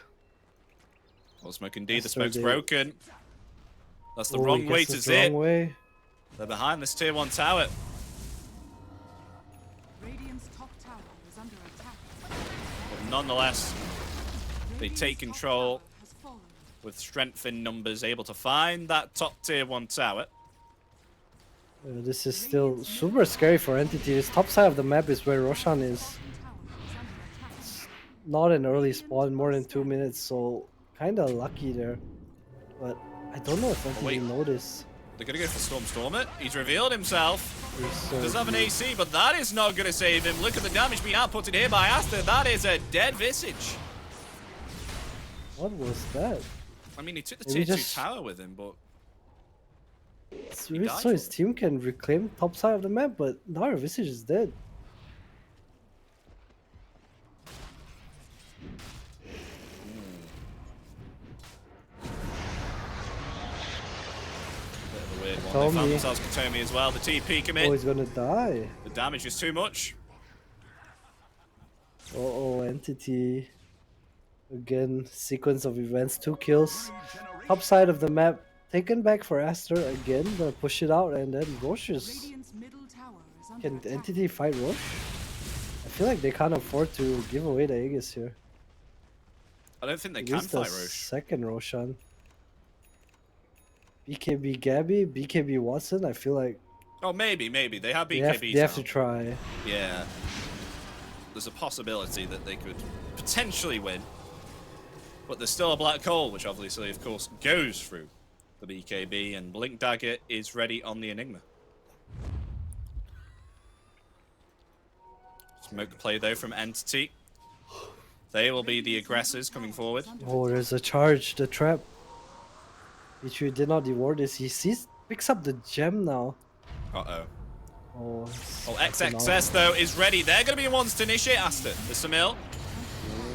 S1: Well, smoke indeed. The
S2: Aster
S1: smoke's
S2: did.
S1: broken. That's the
S2: Oh,
S1: wrong
S2: he
S1: way
S2: gets
S1: to
S2: it
S1: zip.
S2: wrong way.
S1: They're behind this tier 1 tower.
S3: Radiant's top tower is under attack.
S1: But nonetheless, they take control
S3: Has fallen.
S1: with strength in numbers, able to find that top tier 1 tower.
S2: This is still super scary for Entity. This top side of the map is where Roshan is.
S3: Tower is under attack.
S2: Not an early spawn, more than 2 minutes, so kinda lucky there. But I don't know if Entity
S1: wait.
S2: noticed.
S1: They're going to go for Stormstormer. He's revealed himself.
S2: He's,
S1: Does have an AC, but that is not going to save him. Look at the damage being outputted here by Aster. That is a dead Visage.
S2: What was that?
S1: I mean, he took the
S2: Maybe
S1: tier 2
S2: just-
S1: tower with him, but
S2: It's
S1: He
S2: really
S1: died
S2: so his
S1: for it.
S2: team can reclaim top side of the map, but now our Visage is dead.
S1: bit of a weird one.
S2: Told
S1: They found
S2: me.
S1: themselves Katomi as well. The TP come
S2: Oh,
S1: in.
S2: he's gonna die.
S1: The damage is too much.
S2: Oh, Entity. Again, sequence of events, 2 kills. Top side of the map, taken back for Aster again, gonna push it out, and then Rosh is...
S3: Radiant's middle tower is under
S2: Can
S3: attack.
S2: Entity fight Rosh? I feel like they can't afford to give away the Aegis here.
S1: I don't think they
S2: At
S1: can
S2: least the
S1: fight Roche.
S2: second Roshan. BKB Gabby, BKB Watson, I feel like
S1: Oh, maybe. They have
S2: they
S1: BKB
S2: have to
S1: now.
S2: try.
S1: Yeah. There's a possibility that they could potentially win. But there's still a black hole, which obviously, of course, goes through the BKB, and Blink Dagger is ready on the Enigma. Smoke play, though, from Entity. They will be the aggressors coming forward.
S2: Oh, there's a charge, the trap. Ichu did not reward this. He picks up the gem now.
S1: Uh-oh.
S2: Oh,
S1: Well,
S2: that's an
S1: XXS, though, is ready. They're going to be the ones to initiate Aster. The Samil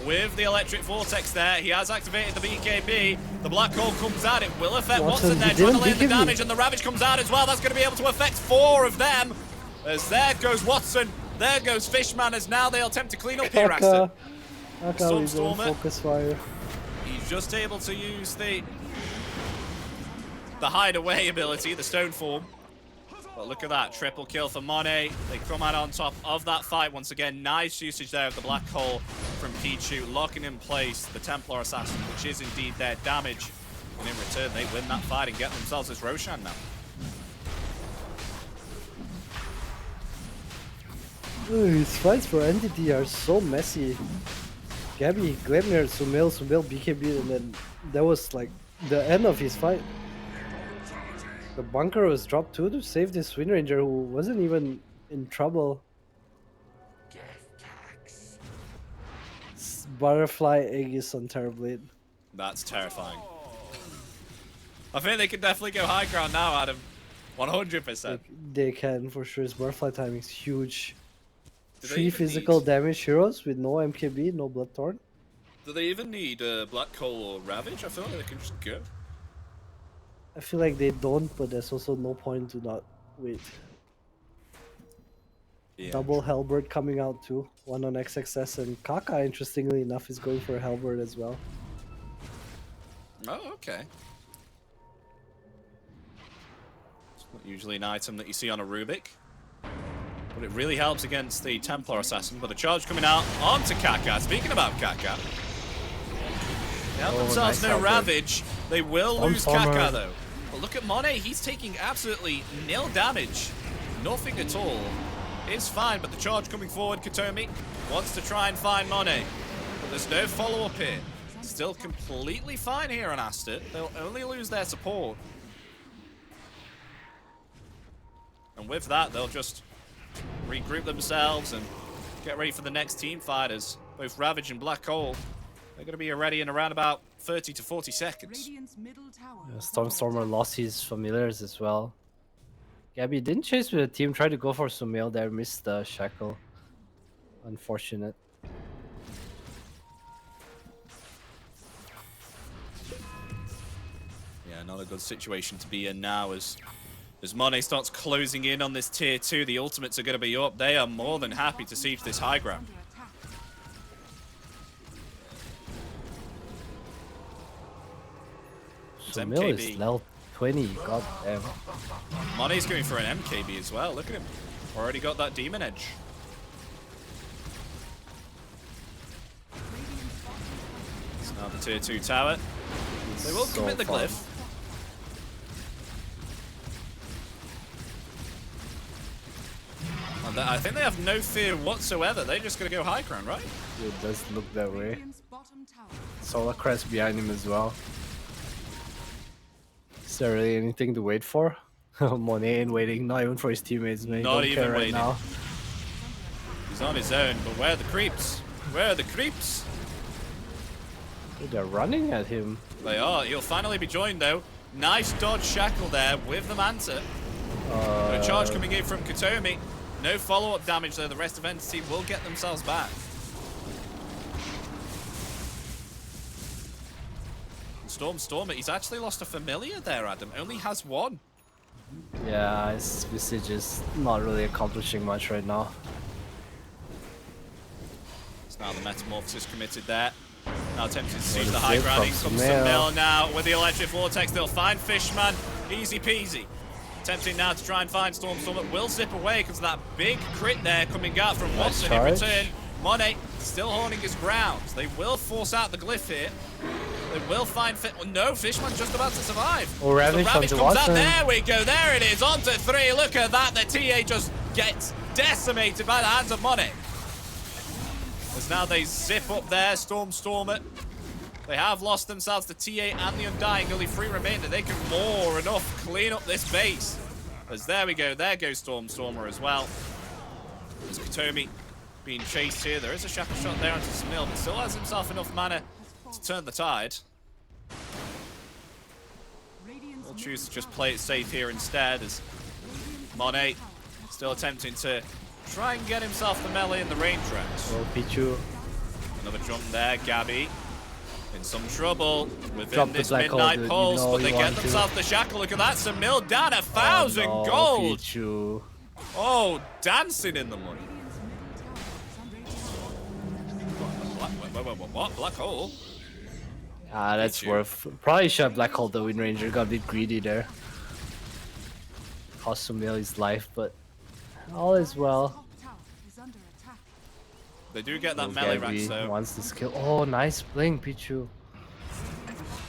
S1: with the Electric Vortex there. He has activated the BKB. The Black Hole comes out. It will affect
S2: Watson,
S1: Watson there,
S2: he
S1: trying to
S2: didn't
S1: land the
S2: BKB.
S1: damage, and the Ravage comes out as well. That's going to be able to affect 4 of them. As there goes Watson. There goes Fishman, as now they'll attempt to clean up here, Aster.
S2: Kaka with the
S1: Stormstormer.
S2: focus fire.
S1: He's just able to use the hideaway ability, the Stone Form. But look at that, triple kill for Monet. They come out on top of that fight once again. Nice usage there of the Black Hole from Pichu, locking in place the Templar Assassin, which is indeed their damage. And in return, they win that fight and get themselves as Roshan now.
S2: His fights for Entity are so messy. Gabby, Gleipnir, Sumil, BKB, and then that was like the end of his fight. The bunker was dropped too to save this Wind Ranger who wasn't even in trouble. Butterfly Aegis on Terrorblade.
S1: That's terrifying. I think they could definitely go high ground now, Adam. 100%.
S2: They can for sure. His butterfly timing is huge.
S1: Do they
S2: 3
S1: even
S2: physical
S1: need-
S2: damage heroes with no MKB, no Bloodthorn.
S1: Do they even need Black Hole or Ravage? I feel like they can just go.
S2: I feel like they don't, but there's also no point to not wait.
S1: Yeah.
S2: Double Halberd coming out too. One on XXS, and Kaka, interestingly enough, is going for a Halberd as well.
S1: Oh, okay. It's not usually an item that you see on a Rubik, but it really helps against the Templar Assassin. But the charge coming out onto Kaka. Speaking about Kaka, they have themselves
S2: nice
S1: no
S2: Halberd.
S1: Ravage. They will lose
S2: Stormstormer.
S1: Kaka though. But look at Monet. He's taking absolutely nil damage. Nothing at all. It's fine, but the charge coming forward, Katomi wants to try and find Monet. But there's no follow-up here. still completely fine here on Aster. They'll only lose their support. And with that, they'll just regroup themselves and get ready for the next team fight as both Ravage and Black Hole, they're going to be ready in around about 30 to 40 seconds.
S3: Radiant's middle tower is
S2: Stormstormer
S3: under
S2: lost his familiars as well. Gabby didn't chase with the team, tried to go for Sumail there, missed the shackle. Unfortunate.
S1: Yeah, not a good situation to be in now as Monet starts closing in on this tier 2. The ultimates are going to be up. They are more than happy to siege this high ground. It's
S2: Sumail is
S1: MKB.
S2: level 20, god damn.
S1: Monet's going for an MKB as well. Look at him. Already got that Demon Edge. It's now the tier 2 tower. They will
S2: So
S1: commit the
S2: fun.
S1: glyph. And I think they have no fear whatsoever. They're just going to go high ground, right?
S2: It does look that way.
S3: Radiant's bottom tower.
S2: Solar Crest behind him as well. Is there really anything to wait for? Monet ain't waiting, not even for his teammates, man. He
S1: Not
S2: don't
S1: even
S2: care right
S1: waiting.
S2: now.
S1: He's on his own, but where are the creeps? Where are the creeps?
S2: Dude, they're running at him.
S1: They are. He'll finally be joined, though. Nice dodge shackle there with the Manta. A charge coming in from Katomi. No follow-up damage, though. The rest of Entity will get themselves back. Stormer, he's actually lost a familiar there, Adam. Only has one.
S2: Yeah, his Visage is not really accomplishing much right now.
S1: It's now the Metamorphosis committed there. Now attempting to siege
S2: What
S1: the
S2: is
S1: high
S2: it
S1: ground. In
S2: from
S1: comes
S2: Sumail?
S1: Sumail now with the Electric Vortex. They'll find Fishman. Easy peasy. Attempting now to try and find Stormstormer. Will zip away because of that big crit there coming out from
S2: Nice
S1: Watson in
S2: charge.
S1: return. Monet still holding his ground. They will force out the glyph here. They will find no, Fishman's just about to survive.
S2: Oh, Ravage
S1: the Ravage
S2: onto
S1: comes out.
S2: Watson.
S1: There we go. There it is. On to 3. Look at that. The TA just gets decimated by the hands of Monet. As now they zip up there, Stormstormer. They have lost themselves the TA and the Undying. Only 3 remainder. They can more enough clean up this base. As there we go. There goes Stormstormer as well. As Katomi being chased here. There is a shackle shot there onto Sumail, but still has himself enough mana to turn the tide.
S3: Radiant's
S1: We'll choose to just play it safe here instead as Monet still attempting to try and get himself the melee in the range rounds.
S2: Oh, Pichu.
S1: Another jump there, Gabby. In some trouble within
S2: Drop the
S1: this
S2: black hole,
S1: midnight
S2: dude. You
S1: pulse,
S2: know
S1: but they
S2: you
S1: get
S2: want to.
S1: themselves the shackle. Look at that, Sumail down 1,000
S2: Oh, no,
S1: gold.
S2: Pichu.
S1: Oh, dancing in the money. What? Black hole?
S2: Ah, that's
S1: Pichu.
S2: worth. Probably should have Black Hole the Wind Ranger. Got a bit greedy there. Cost Sumail his life, but all is well.
S3: top tower is under attack.
S1: They do get that
S2: Oh,
S1: melee
S2: Gabby
S1: rank, so
S2: wants the skill. Oh, nice blink, Pichu.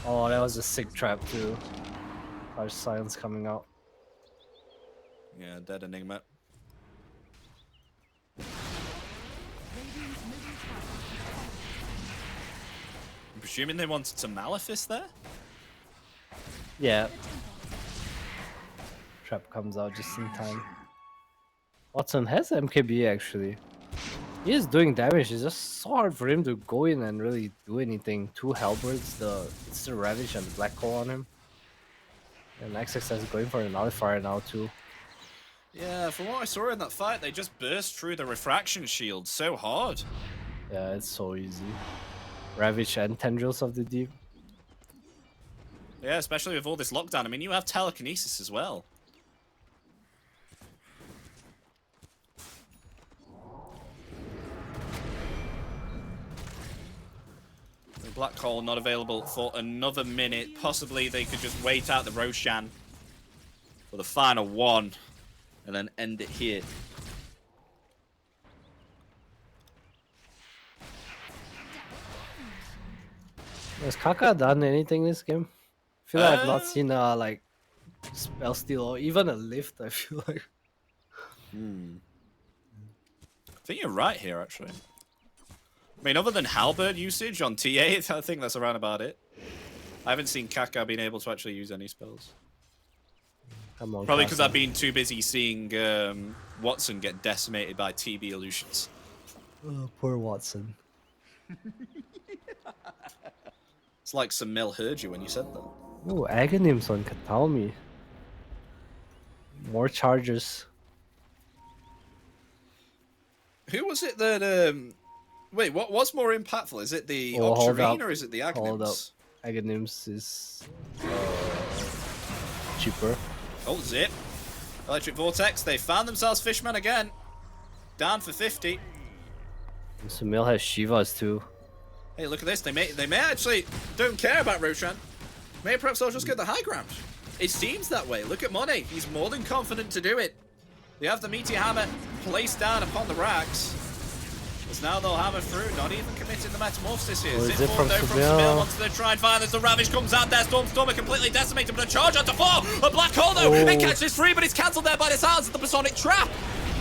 S2: Oh, that was a sick trap too. Harsh Silence coming out.
S1: yeah, dead Enigma.
S3: Radiant's middle tower
S1: I'm presuming they wanted to Malefice there?
S2: Yeah. Trap comes out just in time. Watson has MKB actually. He is doing damage. It's just so hard for him to go in and really do anything. 2 halberds, it's the Ravage and the Black Hole on him. And XXS is going for a nullifier now too.
S1: Yeah, from what I saw in that fight, they just burst through the refraction shield so hard.
S2: Yeah, it's so easy. Ravage and Tendrils of the Deep.
S1: Yeah, especially with all this lockdown. I mean, you have telekinesis as well. The Black Hole not available for another minute. Possibly they could just wait out the Roshan for the final one and then end it here.
S2: Has Kaka done anything this game? I feel like I've not seen like spell steal or even a lift. I feel like.
S1: I think you're right here, actually. mean, other than halberd usage on T8, I think that's around about it. I haven't seen Kaka being able to actually use any spells.
S2: Come on,
S1: Probably because
S2: Kasa.
S1: I've been too busy seeing Watson get decimated by TB illusions.
S2: Oh, poor Watson.
S1: It's like some Mill heard you when you said that.
S2: Oh, Aghanims on Katalmi. More charges.
S1: Who was it that... Wait, what's more impactful? Is it the
S2: hold
S1: Obserine
S2: up.
S1: or is it the
S2: Hold up.
S1: Aghanims?
S2: Aghanims is cheaper.
S1: Oh, zip. Electric Vortex. They found themselves Fishman again. Down for 50.
S2: And Sumil has Shivas too.
S1: Hey, look at this. They may actually don't care about Roshan. May perhaps they'll just get the high ground. It seems that way. Look at Monet. He's more than confident to do it. They have the Meteor Hammer placed down upon the racks. As now they'll hammer through, not even committing the Metamorphosis here.
S2: What is it
S1: Zip
S2: from
S1: though from
S2: Sumil?
S1: Sumil onto the try and fire. There's the Ravage comes out there. Stormer completely decimated, but a charge out to 4. A Black Hole though. It catches 3, but it's cancelled there by the sounds of the Masonic Trap.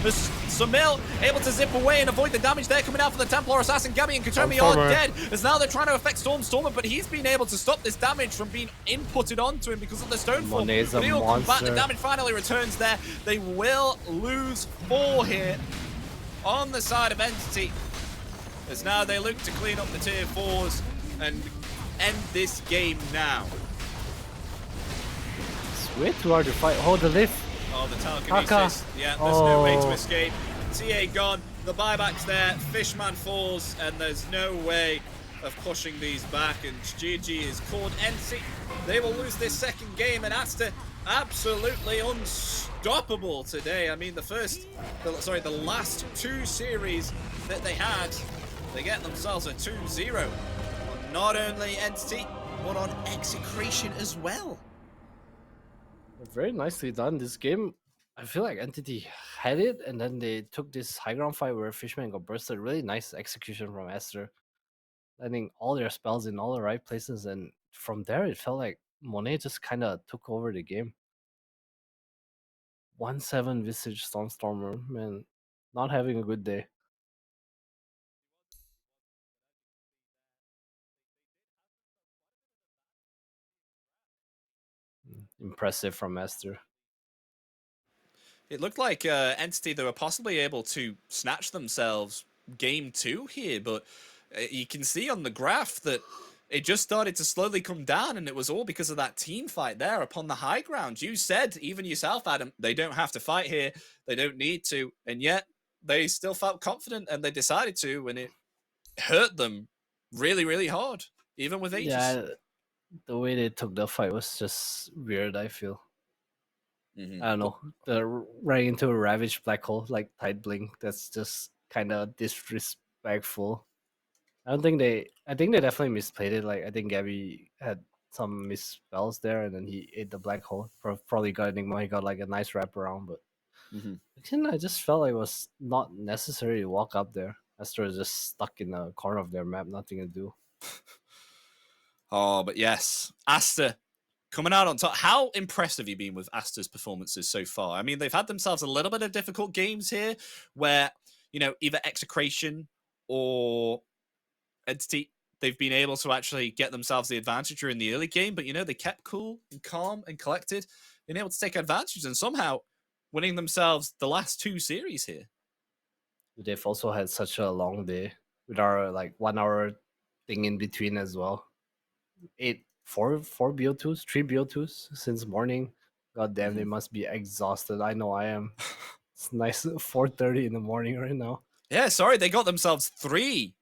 S1: Sumil able to zip away and avoid the damage there coming out for the Templar Assassin. Gabby and Katomi are dead. As now they're trying to affect Stormer, but he's been able to stop this damage from being inputted onto him because of the Stone Form.
S2: Monet's a
S1: But he'll come back. The
S2: monster.
S1: damage finally returns there. They will lose 4 here on the side of Entity. As now they look to clean up the tier 4s and end this game now.
S2: It's way too hard to fight. Hold the lift.
S1: Oh, the telekinesis.
S2: Kaka.
S1: Yeah, there's no way to
S2: Oh.
S1: escape. TA gone. The buyback's there. Fishman falls, and there's no way of pushing these back. And GG is called Entity. They will lose this second game, and Aster absolutely unstoppable today. I mean, the last 2 series that they had, they get themselves a 2-0 on not only Entity, but on Execration as well.
S2: Very nicely done. This game, I feel like Entity had it, and then they took this high ground fight where Fishman got bursted. Really nice execution from Aster, landing all their spells in all the right places, and from there it felt like Monet just kind of took over the game. 1-7 Visage Stormstormer, man, not having a good day. Impressive from Aster.
S1: It looked like Entity, they were possibly able to snatch themselves game 2 here, but you can see on the graph that it just started to slowly come down, and it was all because of that team fight there upon the high ground. You said, even yourself, Adam, they don't have to fight here, they don't need to, and yet they still felt confident, and they decided to, and it hurt them really, really hard, even with Aegis.
S2: Yeah, the way they took the fight was just weird, I feel. I don't know. Running into a Ravage Black Hole like Tide Blink, that's just kind of disrespectful. I think they definitely misplayed it. Like, I think Gabby had some misspells there, and then he ate the Black Hole. Probably got Enigma. He got like a nice wraparound, but again, I just felt like it was not necessary to walk up there. Aster was just stuck in the corner of their map, nothing to do.
S1: Oh, but yes, Aster coming out on top. How impressed have you been with Aster's performances so far? I mean, they've had themselves a little bit of difficult games here where, you know, either Execration or Entity, they've been able to actually get themselves the advantage during the early game, but, you know, they kept cool and calm and collected, being able to take advantage and somehow winning themselves the last 2 series here.
S2: They've also had such a long day with our like 1 hour thing in between as well. 4 BO2s, 3 BO2s since morning. God damn, they must be exhausted. I know I am. It's nice 4:30 in the morning right now.
S1: Yeah, sorry, they got themselves 3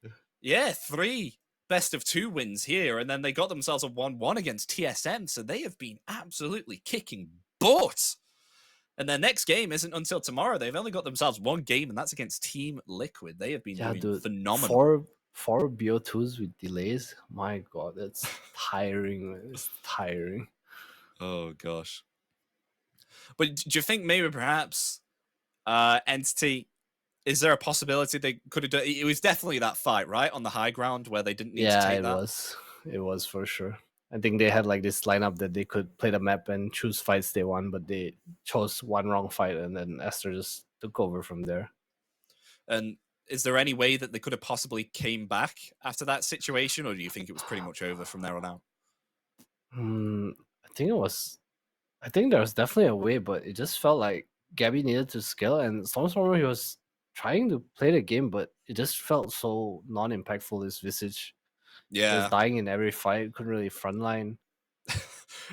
S1: best of 2 wins here, and then they got themselves a 1-1 against TSM, so they have been absolutely kicking butt. And their next game isn't until tomorrow. They've only got themselves 1 game, and that's against Team Liquid. They have been doing phenomenal.
S2: 4 BO2s with delays. My God, that's tiring. Man. It's tiring.
S1: Oh, gosh. But do you think maybe perhaps Entity, is there a possibility they could have done? It was definitely that fight, right? On the high ground where they didn't need to take that.
S2: It was for sure. I think they had like this lineup that they could play the map and choose fights they want, but they chose one wrong fight, and then Aster just took over from there.
S1: And is there any way that they could have possibly came back after that situation, or do you think it was pretty much over from there on out?
S2: I think it was. I think there was definitely a way, but it just felt like Gabby needed to scale, and Stormstormer, he was trying to play the game, but it just felt so non-impactful. His visage, he was
S1: Yeah.
S2: dying in every fight. Couldn't really frontline.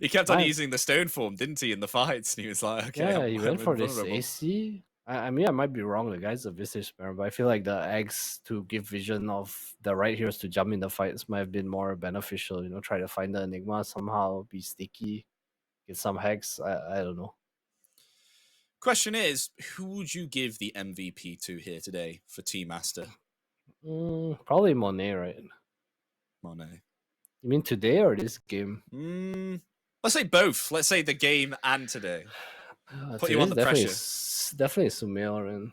S1: He kept on
S2: Nice.
S1: using the stone form, didn't he, in the fights? And he was like, okay,
S2: Yeah, he
S1: I'm
S2: went for this
S1: invulnerable.
S2: AC. I mean, I might be wrong. The guy's a visage spammer, but I feel like the eggs to give vision of the right heroes to jump in the fights might have been more beneficial. You know, try to find the Enigma somehow, be sticky, get some hex. I don't know.
S1: Question is, who would you give the MVP to here today for Team Aster?
S2: Probably Monet, right?
S1: Monet.
S2: You mean today or this game?
S1: Let's say both. Let's say the game and today. Put you on the pressure.
S2: Definitely Sumail, and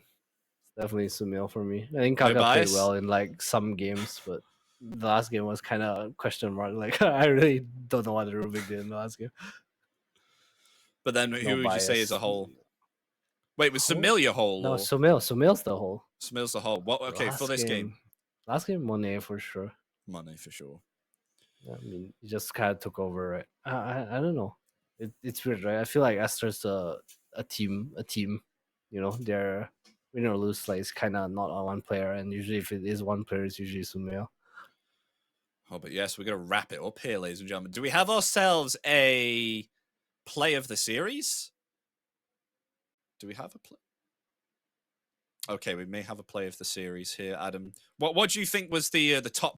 S2: definitely Sumail for me. I think
S1: No
S2: Kaka played
S1: bias?
S2: well in like some games, but the last game was kind of question mark. Like I really don't know what the Rubik did in the last game.
S1: But then who would you say is a whole? Wait, was Sumail your whole?
S2: No,
S1: or...
S2: Sumail's the whole.
S1: Sumail's the whole. What? Okay, for this game.
S2: Last game, Monet for sure.
S1: Monet for sure.
S2: I mean, he just kind of took over, right? I don't know. It's weird, right? I feel like Aster's a team. You know, they're win or lose, like it's kind of not on one player, and usually if it is one player, it's usually Sumail.
S1: Oh, but yes, we're gonna wrap it up here, ladies and gentlemen. Do we have ourselves a play of the series? Do we have a play? Okay, we may have a play of the series here, Adam. What do you think was the top